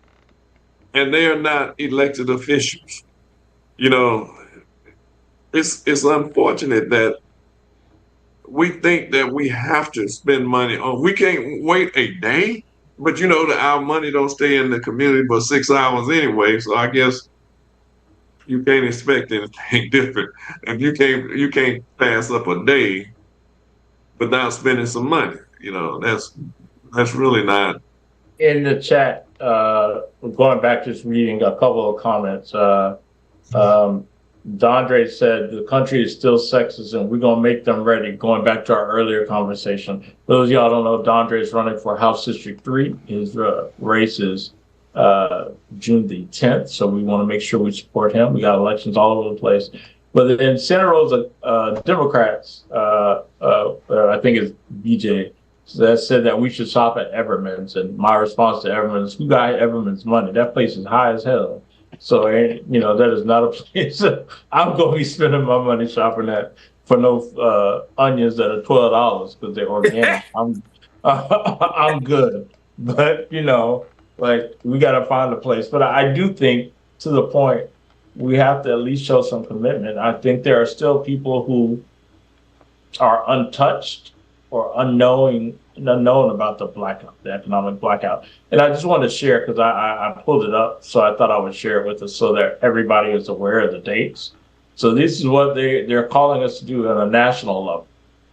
and they are not elected officials. You know, it's unfortunate that we think that we have to spend money on. We can't wait a day, but that our money don't stay in the community but 6 hours anyway. So I guess you can't expect anything different. And you can't pass up a day without spending some money. You know, that's really not. In the chat, going back, just reading a couple of comments. Dondre said the country is still sexist and we're gonna make them ready. Going back to our earlier conversation. Those of y'all don't know, Dondre is running for House District 3. His race is June the 10th, so we want to make sure we support him. We got elections all over the place. But then Santa Rosa Democrats, I think it's BJ, that said that we should shop at Everman's. And my response to Everman's, who got Everman's money? That place is high as hell. So, you know, that is not a place I'm going to be spending my money shopping at for no onions that are $12 because they're organic. I'm good. But, you know, like, we got to find a place. But I do think, to the point, we have to at least show some commitment. I think there are still people who are untouched or unknown about the blackout, the economic blackout. And I just wanted to share, because I pulled it up, so I thought I would share it with us so that everybody is aware of the dates. So this is what they're calling us to do on a national level.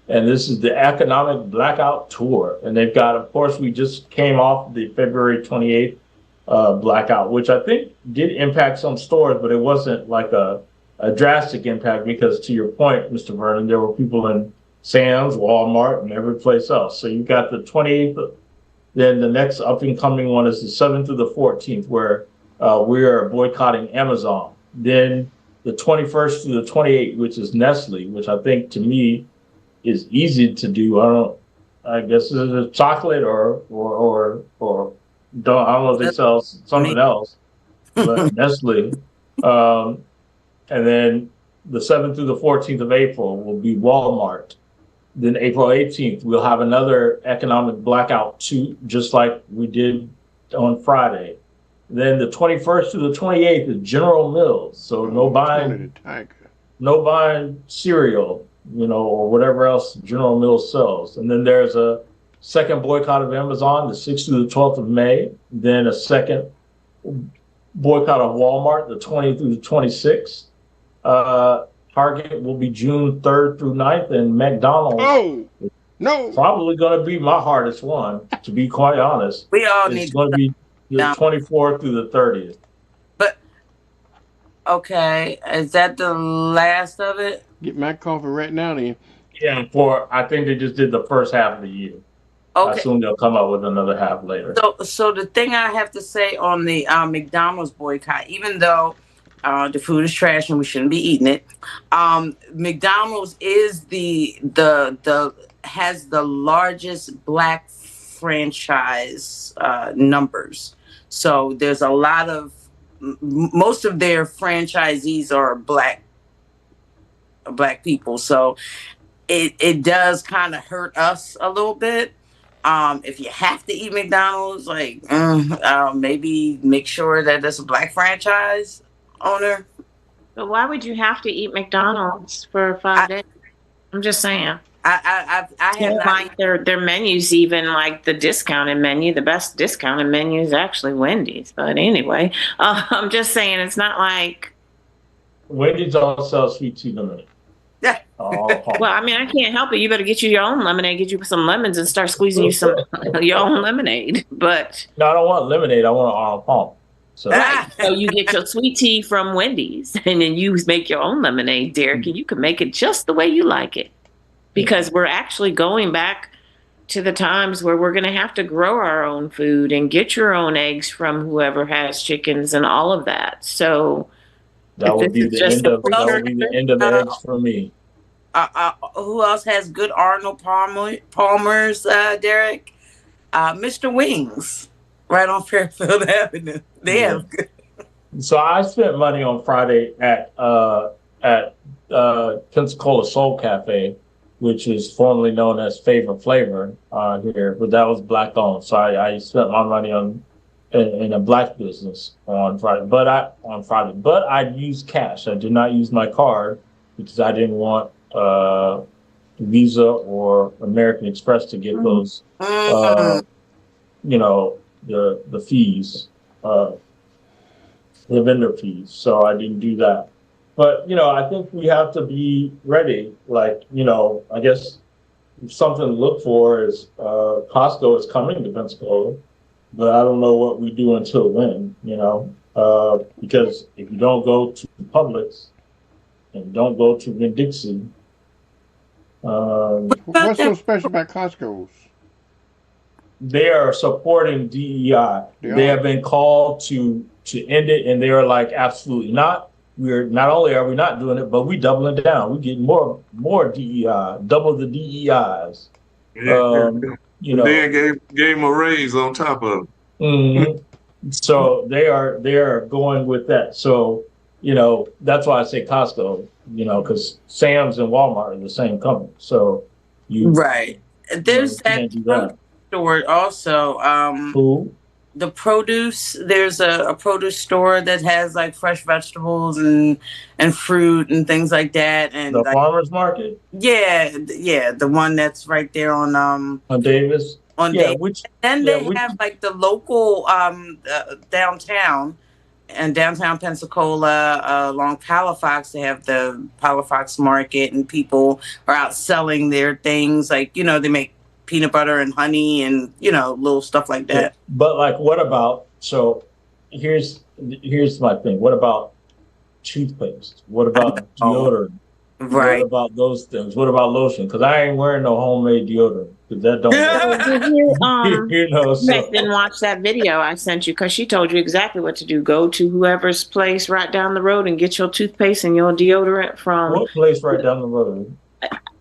And this is the Economic Blackout Tour. And they've got, of course, we just came off the February 28th blackout, which I think did impact some stores, but it wasn't like a drastic impact because, to your point, Mr. Vernon, there were people in Sam's, Walmart, and every place else. So you got the 28th, then the next up and coming one is the 7th through the 14th, where we are boycotting Amazon. Then the 21st through the 28th, which is Nestle, which I think to me is easy to do. I guess it's a chocolate or I don't know if they sell something else, but Nestle. And then the 7th through the 14th of April will be Walmart. Then April 18th, we'll have another economic blackout too, just like we did on Friday. Then the 21st through the 28th is General Mills. So no buying cereal, you know, or whatever else General Mills sells. And then there's a second boycott of Amazon, the 6th through the 12th of May. Then a second boycott of Walmart, the 20th through the 26th. Target will be June 3rd through 9th, and McDonald's probably going to be my hardest one, to be quite honest. We all it's going to be the 24th through the 30th. But okay, is that the last of it? Get my coffee right now, then. Yeah, I think they just did the first half of the year. Okay. I assume they'll come up with another half later. So the thing I have to say on the McDonald's boycott, even though the food is trash and we shouldn't be eating it, McDonald's is has the largest Black franchise numbers. So there's a lot of most of their franchisees are Black people. So it does kind of hurt us a little bit. If you have to eat McDonald's, like maybe make sure that there's a Black franchise owner. But why would you have to eat McDonald's for 5 days? I'm just saying. I have like their menus, even like the discounted menu. The best discounted menu is actually Wendy's. But anyway, I'm just saying it's not like Wendy's don't sell sweet tea lemonade. Yeah. Well, I mean, I can't help it. You better get you your own lemonade. Get you some lemons and start squeezing you some your own lemonade. But no, I don't want lemonade. I want an Arnold Palmer. So. Right. So you get your sweet tea from Wendy's, and then you make your own lemonade, Derek, and you can make it just the way you like it. Because we're actually going back to the times where we're going to have to grow our own food and get your own eggs from whoever has chickens and all of that. So that would be the end of eggs for me. Who else has good Arnold Palmers, Derek? Mr. Wings, right on Fairfield Avenue. They have good. So I spent money on Friday at Pensacola Soul Cafe, which is formerly known as Favor Flavor here, but that was Black owned. So I spent my money in a Black business on Friday. But I used cash. I did not use my card because I didn't want Visa or American Express to get those, the fees. the vendor fees, so I didn't do that. But, I think we have to be ready, like, I guess something to look for is, Costco is coming to Pensacola, but I don't know what we do until when, because if you don't go to Publix and don't go to Winn-Dixie, What's so special about Costco's? they are supporting DEI. They have been called to end it, and they are like, absolutely not. Not only are we not doing it, but we doubling down. We get more DEI, double the DEIs. Then gave them a raise on top of it. Mm-hmm. So they are going with that. So, that's why I say Costco, because Sam's and Walmart are the same company. So right. There's that store also. Who? The produce, there's a produce store that has like fresh vegetables and fruit and things like that. And the farmers market? Yeah, the one that's right there on Davis. Davis. Then they have like the local downtown Pensacola, along Palafox. They have the Palafox market, and people are out selling their things. Like, they make peanut butter and honey and, little stuff like that. But like, what about, so here's my thing. What about toothpaste? What about deodorant? Right. What about those things? What about lotion? Because I ain't wearing no homemade deodorant, because that don't work. You didn't watch that video I sent you, because she told you exactly what to do. Go to whoever's place right down the road and get your toothpaste and your deodorant from what place right down the road?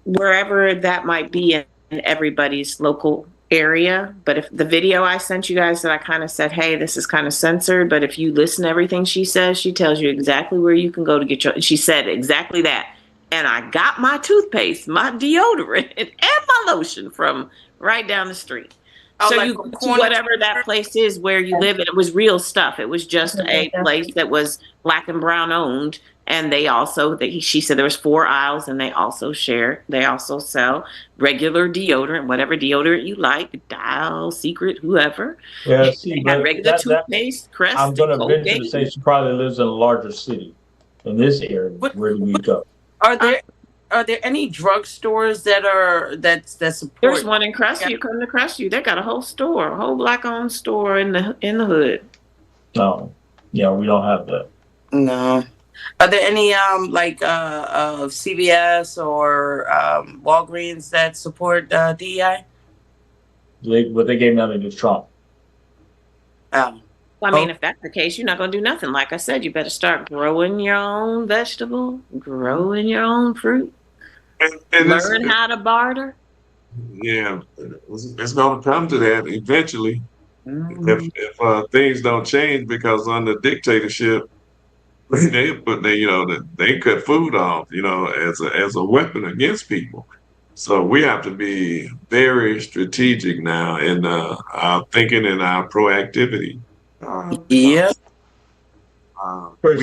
Wherever that might be in everybody's local area. But if the video I sent you guys, that I kind of said, hey, this is kind of censored, but if you listen to everything she says, she tells you exactly where you can go to get she said exactly that. And I got my toothpaste, my deodorant, and my lotion from right down the street. So like, you go to whatever that place is where you live, and it was real stuff. It was just a place that was Black and brown owned. And they also, she said there was 4 aisles, and they also sell regular deodorant, whatever deodorant you like, Dial, Secret, whoever. Yeah, see, they had regular toothpaste, Crest. I'm going to venture to say she probably lives in a larger city. In this area, where do we go? Are there any drugstores that support? There's one in Crestview. Come to Crestview, they got a whole store, a whole Black-owned store in the hood. No, yeah, we don't have that. No. Are there any CVS or Walgreens that support DEI? But they gave nothing to Trump. Oh. Well, I mean, if that's the case, you're not going to do nothing. Like I said, you better start growing your own vegetable, growing your own fruit, and learn how to barter. Yeah, it's going to come to that eventually. Mm-hmm. If things don't change, because under dictatorship, they cut food off, as a weapon against people. So we have to be very strategic now in our thinking and our proactivity. We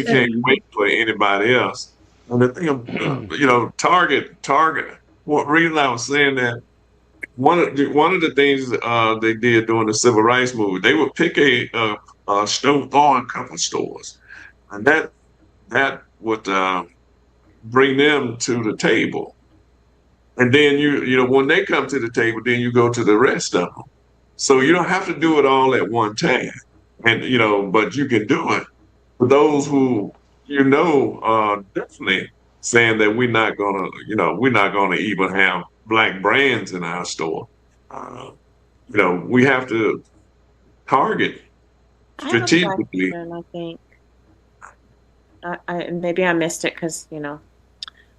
can't wait for anybody else. And the thing, Target. What reason I was saying that one of the things they did during the civil rights movement, they would pick a store or a couple of stores, and that would bring them to the table. And then when they come to the table, then you go to the rest of them. So you don't have to do it all at one time. And, but you can do it for those who, definitely saying that we're not gonna even have Black brands in our store. We have to target strategically. I think maybe I missed it because,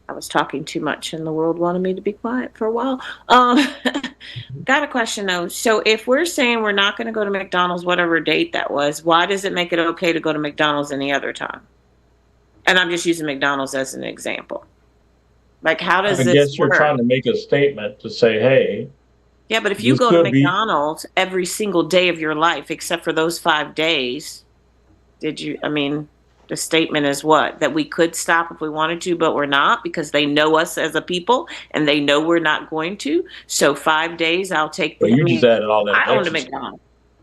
I was talking too much and the world wanted me to be quiet for a while. Got a question though. So if we're saying we're not going to go to McDonald's, whatever date that was, why does it make it okay to go to McDonald's any other time? And I'm just using McDonald's as an example. Like, how does this work? I guess you're trying to make a statement to say, hey. Yeah, but if you go to McDonald's every single day of your life, except for those 5 days, the statement is what? That we could stop if we wanted to, but we're not, because they know us as a people and they know we're not going to. So 5 days, I'll take. But you just added all that. I owned a McDonald's.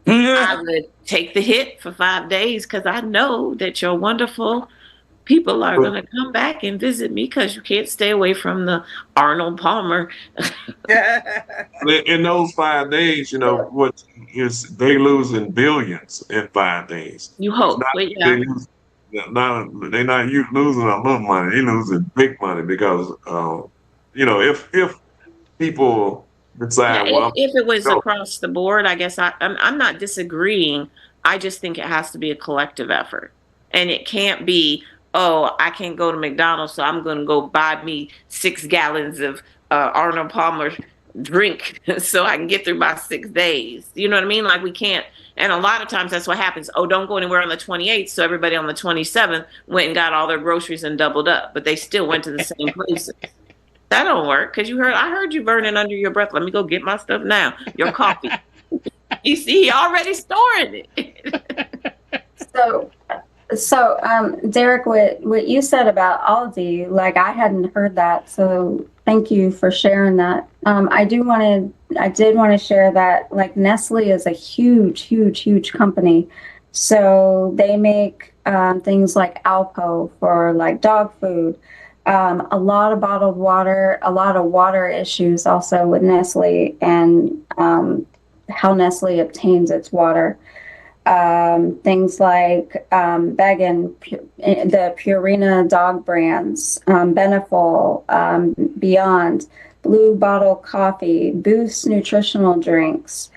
I would take the hit for 5 days because I know that your wonderful people are going to come back and visit me because you can't stay away from the Arnold Palmer. In those 5 days, what is they losing billions in 5 days. You It's hope, not but they yeah. they're not losing a little money. They losing big money because if people Yeah, decide, well, if it was go. across the board, I guess I'm not disagreeing. I just think it has to be a collective effort. And it can't be, oh, I can't go to McDonald's, so I'm going to go buy me 6 gallons of Arnold Palmer drink so I can get through my 6 days. You know what I mean? Like we can't. And a lot of times that's what happens. Oh, don't go anywhere on the 28th. So everybody on the 27th went and got all their groceries and doubled up, but they still went to the same places. That don't work because I heard you burning under your breath. Let me go get my stuff now. Your coffee. You see, he already storing it. So, Derek, what you said about Aldi, like I hadn't heard that, so thank you for sharing that. I did want to share that like Nestle is a huge, huge, huge company. So they make things like Alpo for like dog food. A lot of bottled water, a lot of water issues also with Nestle and how Nestle obtains its water. Things like the Purina dog brands, Beneful, Beyond, Blue Bottle Coffee, Boost nutritional drinks,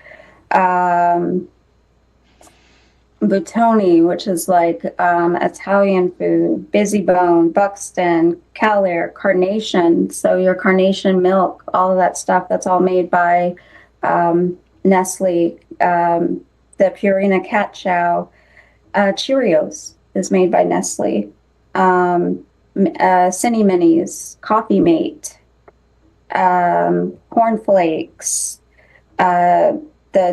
Buitoni, which is like Italian food, Busy Bone, Buxton, Calair, Carnation. So your Carnation milk, all of that stuff, that's all made by Nestle. The Purina Cat Chow, Cheerios is made by Nestle. Cine Minis, Coffee Mate, Corn Flakes, the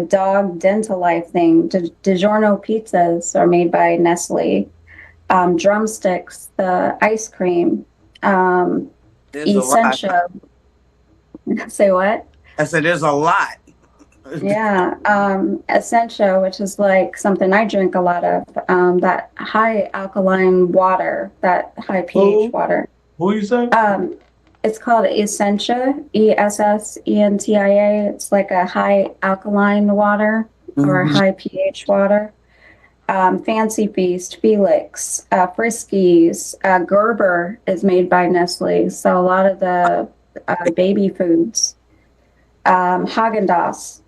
dog Dental Life thing. DiGiorno pizzas are made by Nestle. Drumsticks, the ice cream. Essentia. Say what? I said there's a lot. Yeah, Essentia, which is like something I drink a lot of, that high alkaline water, that high pH water. Who you say? It's called Essentia, Essentia. It's like a high alkaline water or high pH water. Fancy Feast, Felix, Friskies, Gerber is made by Nestle. So a lot of the baby foods. Haagen-Dazs.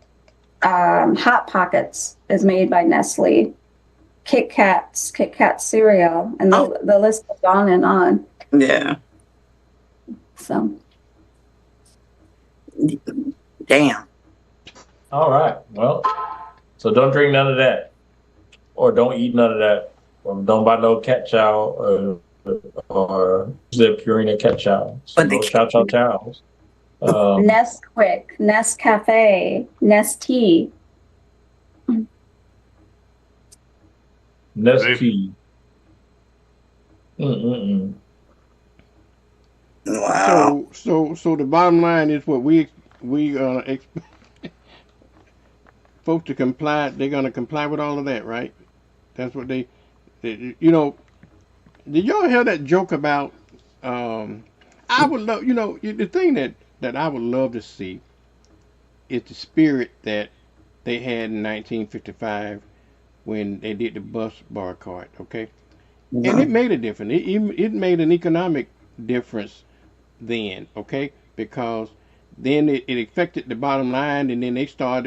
Hot Pockets is made by Nestle. Kit Kat cereal, and the list goes on and on. Yeah. So. Damn. All right. Well, so don't drink none of that, or don't eat none of that, or don't buy no cat chow, or the Purina cat chow. So no chows. Nesquik, Nescafe, Nestea. Nestea. Wow. So the bottom line is what we folks to comply. They're gonna comply with all of that, right? That's what they did y'all hear that joke about? I would love, the thing that I would love to see is the spirit that they had in 1955 when they did the bus boycott, okay? And it made a difference. It made an economic difference then, okay? Because then it affected the bottom line, and then they start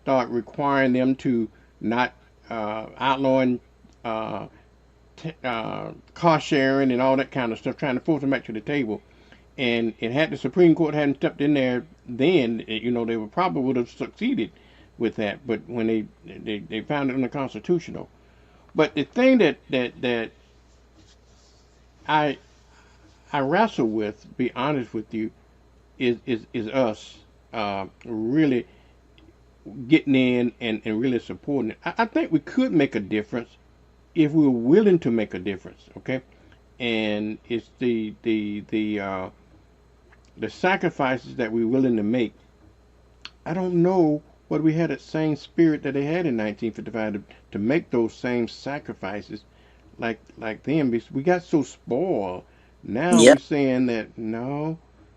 requiring them to not outlawing car sharing and all that kind of stuff, trying to force them back to the table. And it had the Supreme Court hadn't stepped in there then, they would have succeeded with that. But when they found it unconstitutional. But the thing that I wrestle with, be honest with you, is us really getting in and really supporting it. I think we could make a difference if we were willing to make a difference, okay? And it's the sacrifices that we're willing to make. I don't know but we had that same spirit that they had in 1955 to make those same sacrifices like them. We got so spoiled. Now we're Yep. saying that no,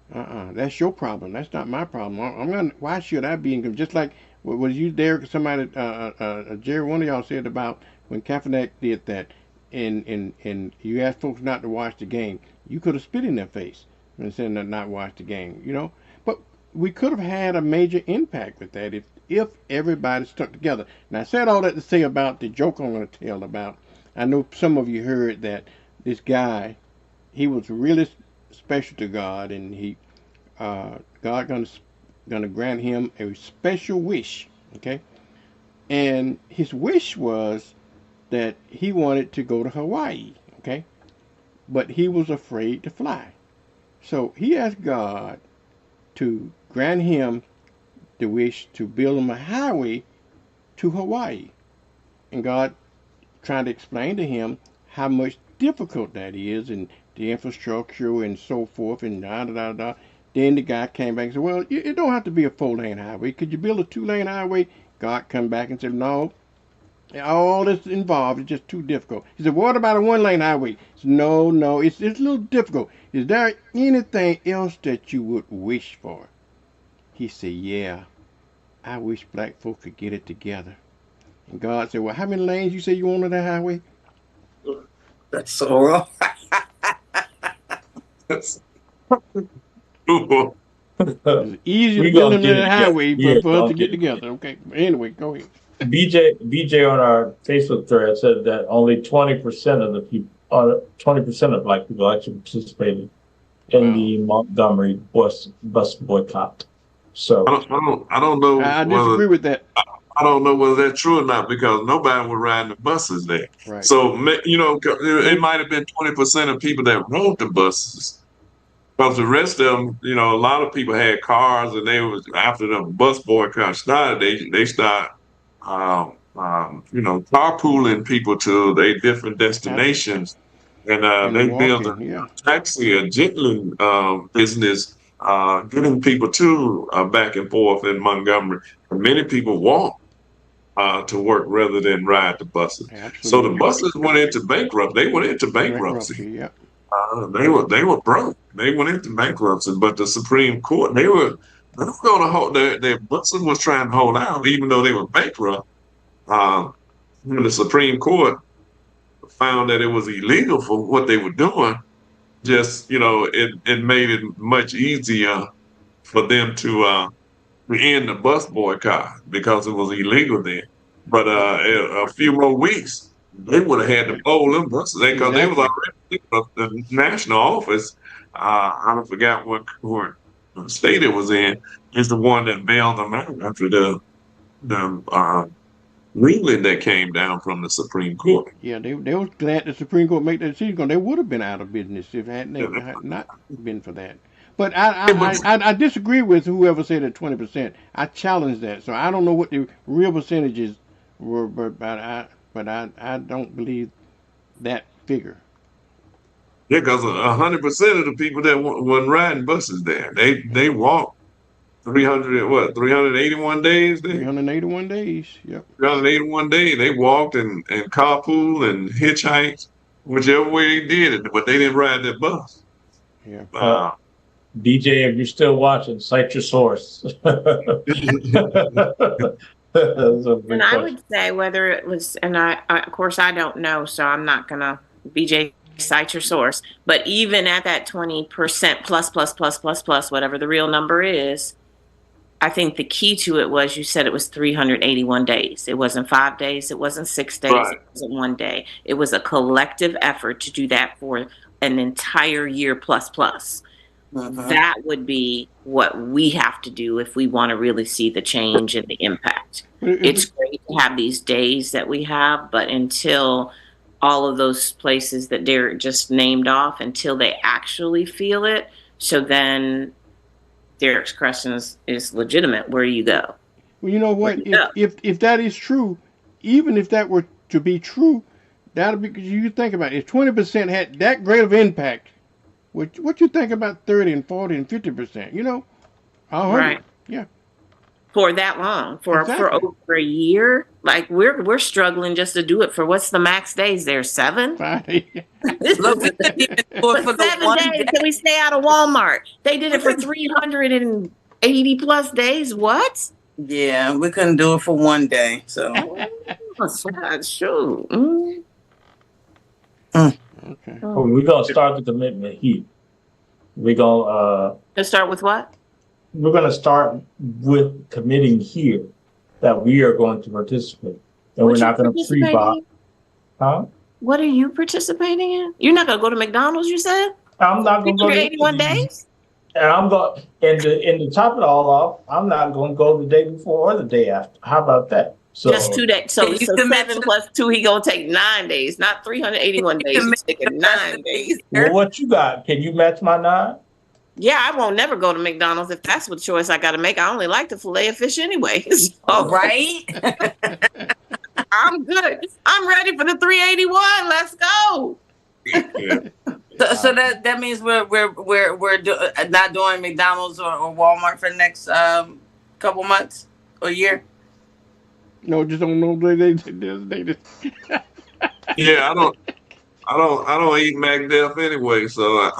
that's your problem. That's not my problem. I'm gonna. Why should I be in? Just like was you there? Somebody, Jerry, one of y'all said about when Kaepernick did that, and you asked folks not to watch the game. You could have spit in their face and said not watch the game. But we could have had a major impact with that if everybody stuck together. And I said all that to say about the joke I'm going to tell about. I know some of you heard that this guy, he was really special to God, and God gonna grant him a special wish. Okay, and his wish was that he wanted to go to Hawaii. Okay, but he was afraid to fly, so he asked God to grant him the wish to build him a highway to Hawaii, and God trying to explain to him how much difficult that is, and the infrastructure and so forth, and da da da da. Then the guy came back and said, "Well, it don't have to be a 4-lane highway. Could you build a 2-lane highway?" God come back and said, "No, all that's involved is just too difficult." He said, "What about a 1-lane highway?" He said, No, it's a little difficult. Is there anything else that you would wish for? He said, "Yeah, I wish black folks could get it together." And God said, "Well, how many lanes you say you want on that highway?" That's so wrong. That's- It's easy We to build gonna him get in it that highway together. for Yeah, us to gonna get get it together. Okay. But anyway, go ahead. BJ on our Facebook thread said that only 20% of the people, 20% of black people actually participated in Wow. the Montgomery bus boycott. So I don't know I whether disagree with that. I don't know whether that's true or not because nobody was riding the buses there. Right. So it might have been 20% of people that rode the buses. Because the rest of them, a lot of people had cars, and they was after the bus boycott started. They start, carpooling people to their different destinations, and And they built walking, yeah. a Jitling business, getting people to back and forth in Montgomery. Many people walk to work rather than ride the buses. So the Absolutely. buses went into bankrupt. They went into bankruptcy. Bankruptcy, yeah. They were broke. They went into bankruptcy, but the Supreme Court they were going to hold their buses was trying to hold out even though they were bankrupt. Uh, when the Supreme Court found that it was illegal for what they were doing, just it made it much easier for them to end the bus boycott because it was illegal then. But a few more weeks, they would have had to blow them buses because they was Exactly. already the national office. I forgot what state it was in. Is the one that bailed them out after the ruling that came down from the Supreme Court. Yeah, they was glad the Supreme Court made that decision because they would have been out of business if it had not been for that. But I disagree with whoever said that 20%. I challenge that. So I don't know what the real percentages were, but I don't believe that figure. Yeah, because 100% of the people that wasn't riding buses there, they walked 381 days. 381 days. Yep. 381 days. They walked and carpool and hitchhiked, whichever way they did it, but they didn't ride that bus. Yeah. DJ, if you're still watching, cite your source. And I would say whether it was, and I of course I don't know, so I'm not gonna BJ cite your source. But even at that 20% plus, whatever the real number is, I think the key to it was you said it was 381 days. It wasn't 5 days. It wasn't 6 days. Right. It wasn't 1 day. It was a collective effort to do that for an entire year plus. That would be what we have to do if we want to really see the change and the impact. It's great to have these days that we have, but until all of those places that Derek just named off, until they actually feel it, so then Derek's question is legitimate. Where do you go? Well, you know what? If that is true, even if that were to be true, that'll be because you think about it. If 20% had that great of impact, what you think about 30 and 40 and 50%? 100. Right. Yeah. for that long, for Exactly. over a year. Like we're struggling just to do it for what's the max days there? 7? Friday. Look, we couldn't even do it But for the 7 one days, day. can we stay out of Walmart? They did it for 380 plus days. What? Yeah, we couldn't do it for one day. So Shoot. Okay. We're gonna start the commitment here. We're gonna, Let's start with what? we're gonna start with committing here that we are going to participate. And we're What not you gonna pre-buy, participating in? huh? What are you participating in? You're not gonna go to McDonald's, you said? I'm not gonna go to 381 any of these. days? And I'm going, and to top it all off, I'm not gonna go the day before or the day after. How about that? So, Just 2 days. So, Can you so commit 7 to- plus 2, he gonna take 9 days, not 381 days. He's taking 9 days. well, what you got? Can you match my 9? Yeah, I won't never go to McDonald's if that's what choice I got to make. I only like the filet of fish anyway. So right. I'm good. I'm ready for the 381. Let's go. Yeah. So that means not doing McDonald's or Walmart for the next couple months or year. No, just don't know they Yeah, I don't eat McDuff anyway, so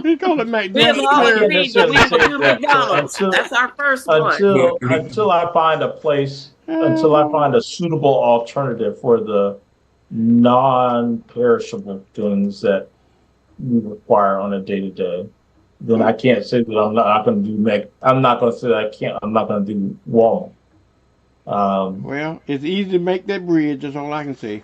he call it We McDonald's. have all can't agreed that we necessarily will say do that. McDonald's. Until- That's our first one. Until I find a place, until I find a suitable alternative for the non-perishable things that we require on a day-to-day, then I can't say that I'm not gonna do I'm not gonna say that I'm not gonna do Walmart. Well, it's easy to make that bridge. That's all I can say.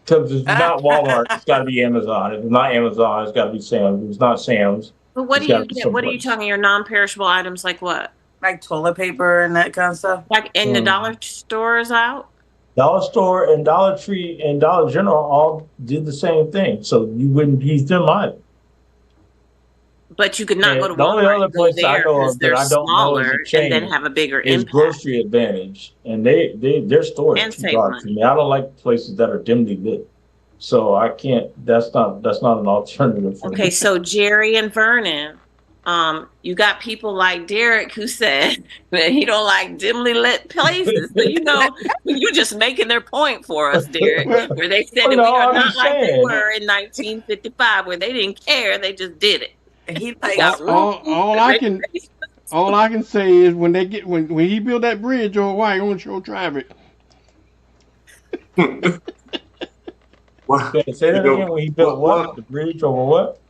Cause it's not Walmart, it's gotta be Amazon. If it's not Amazon, it's gotta be Sam's. If it's not Sam's, But what It's do you gotta be get? What are you someplace. talking? Your non-perishable items like what? Like toilet paper and that kind of stuff. Like in the Mm. dollar stores out? Dollar Store and Dollar Tree and Dollar General all did the same thing, so you wouldn't use them either. But you could not And go to the only Walmart other and go place I there know because of that they're I don't know is a smaller and then chain have a bigger Is impact. Grocery Advantage, and their stores And are too save dark money. for me. I don't like places that are dimly lit, so I can't. That's not an alternative for Okay, me. so Jerry and Vernon, you got people like Derek who said that he don't like dimly lit places. So you just making their point for us, Derek, where they said that No, we are I'm not just like they saying. were in 1955, where they didn't care, they just did it. And he They like got all I can say is when he built that bridge over Hawaii, I'm gonna show traffic. Well, Say that you know, again. When he built what? The bridge over what?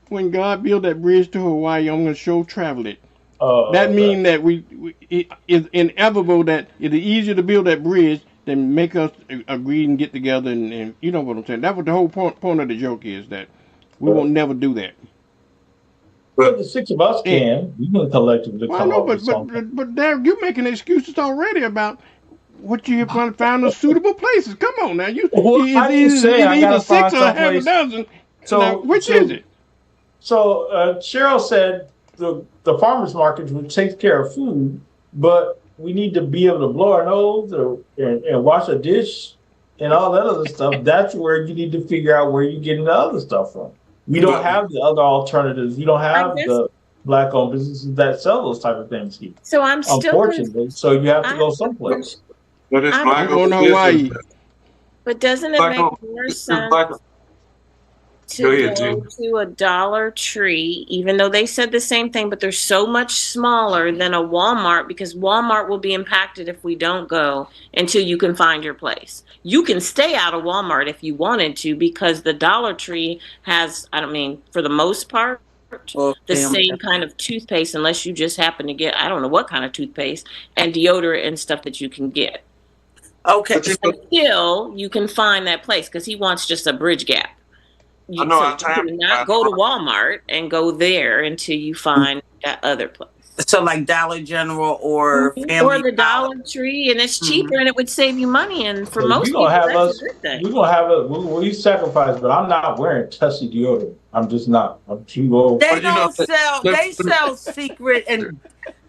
When God built that bridge to Hawaii, I'm gonna show travel it. That okay. means that it is inevitable that it's easier to build that bridge than make us agree and get together and you know what I'm saying. That was the whole point of the joke is that we won't never do that. But the 6 of us can. We can collectively Well, I come know, up with something. but Derek, you're making excuses already about what you have found the suitable places. Come on now, Well, I didn't say I either gotta 6 find or half a someplace. dozen. So Now, which is it? So Cheryl said the farmers market would take care of food, but we need to be able to blow our nose and wash a dish and all that other stuff. That's where you need to figure out where you're getting the other stuff from. We don't have the other alternatives. We don't have the black-owned businesses that sell those type of things here, So I'm still unfortunately. So you have to go someplace. but it's I'm black going to owned Hawaii. business. But doesn't it Black make owned- more it's sense black- to Go ahead, go Jim. to a Dollar Tree, even though they said the same thing, but they're so much smaller than a Walmart because Walmart will be impacted if we don't go until you can find your place. You can stay out of Walmart if you wanted to because the Dollar Tree has, for the most part, the same kind of toothpaste unless you just happen to get, I don't know what kind of toothpaste and deodorant and stuff that you can get. Okay. But you But still, you can find that place because he wants just a bridge gap. I know, So I'm tired- you cannot go to Walmart and go there until you find that other place. So like Dollar General or Family Or the Dollar Tree, and it's cheaper and it would save you money. And for So most you people, gonna have that's us- a good thing. We're gonna have it. We sacrifice, but I'm not wearing Tussie deodorant. I'm just not. I'm too old. They But you know, they sell secret and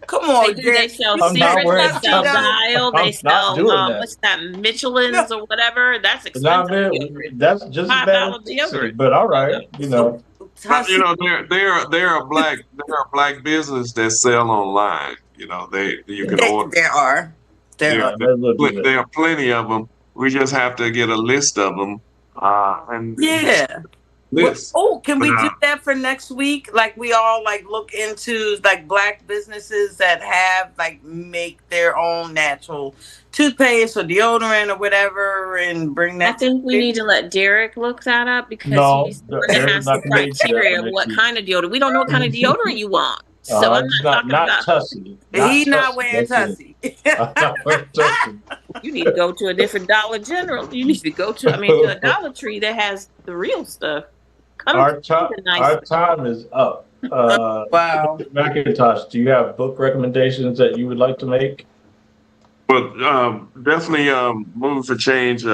come on, They do. They sell I'm not Secret, wearing they sell Tussie. Dial, I'm they not sell doing that. what's that, Michelin's or whatever. That's It's not expensive. bad. deodorant. That's just as bad $5 as Tussie, deodorant. but all right, you know. You know, they're a black business that sell online. You know, you can There, order. there are. There Yeah, are. They will do that. there are plenty of them. We just have to get a list of them. And Yeah. list. Oh, can we do But, that for next week? Like we all like look into like black businesses that have like make their own natural toothpaste or deodorant or whatever and bring I that think we to need to let Derek look that up because No, he's the one that Derek's has not the gonna be here criteria for of what next kind of deodorant. We don't know what kind of deodorant you want. So I'm It's not talking not about Tussie. He's not Tussie, wearing that's it. Tussie. I'm not wearing Tussie. you need to go to a different Dollar General. You need to go to a Dollar Tree that has the real stuff. Come Our to time, the nice our time is up. Wow. Macintosh, do you have book recommendations that you would like to make? but definitely move for change.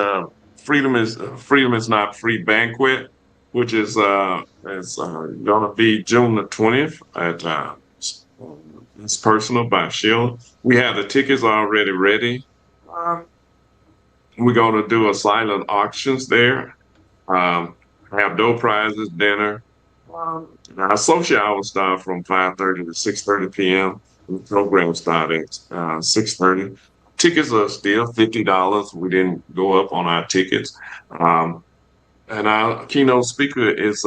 Freedom is not free banquet, which is gonna be June the 20th at It's Personal by Sheila. We have the tickets already ready. Um, we're gonna do a silent auctions there. Have door prizes, dinner. Our social hours start from 5:30 to 6:30 p.m. The program starting 6:30. Tickets are still $50. We didn't go up on our tickets. And our keynote speaker is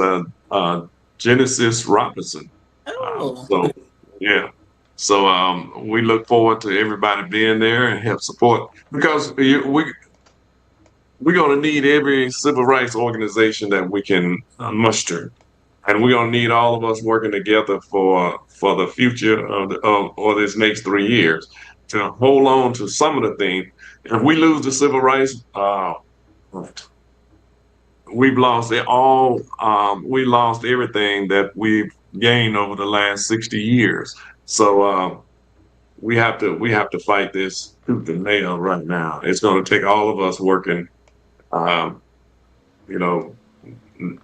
Genesis Robinson. Oh. So yeah. So we look forward to everybody being there and help support because we're going to need every civil rights organization that we can muster, and we're going to need all of us working together for the future or this next 3 years to hold on to some of the things. If we lose the civil rights, we've lost it all. We lost everything that we've gained over the last 60 years. So we have to fight this tooth and nail right now. It's going to take all of us working. You know,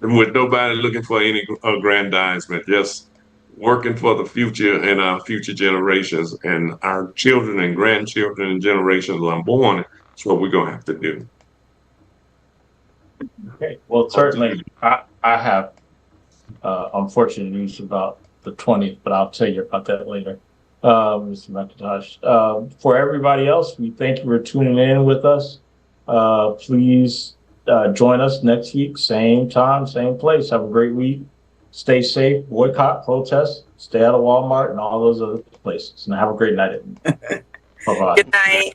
with nobody looking for any aggrandizement, just working for the future and our future generations and our children and grandchildren and generations unborn. That's what we're gonna have to do. Okay, well, certainly, I have unfortunate news about the 20th, but I'll tell you about that later, Mr. McIntosh. For everybody else, we thank you for tuning in with us. Please join us next week, same time, same place. Have a great week. Stay safe, boycott, protest, stay out of Walmart and all those other places. And have a great night. Bye-bye. Good night.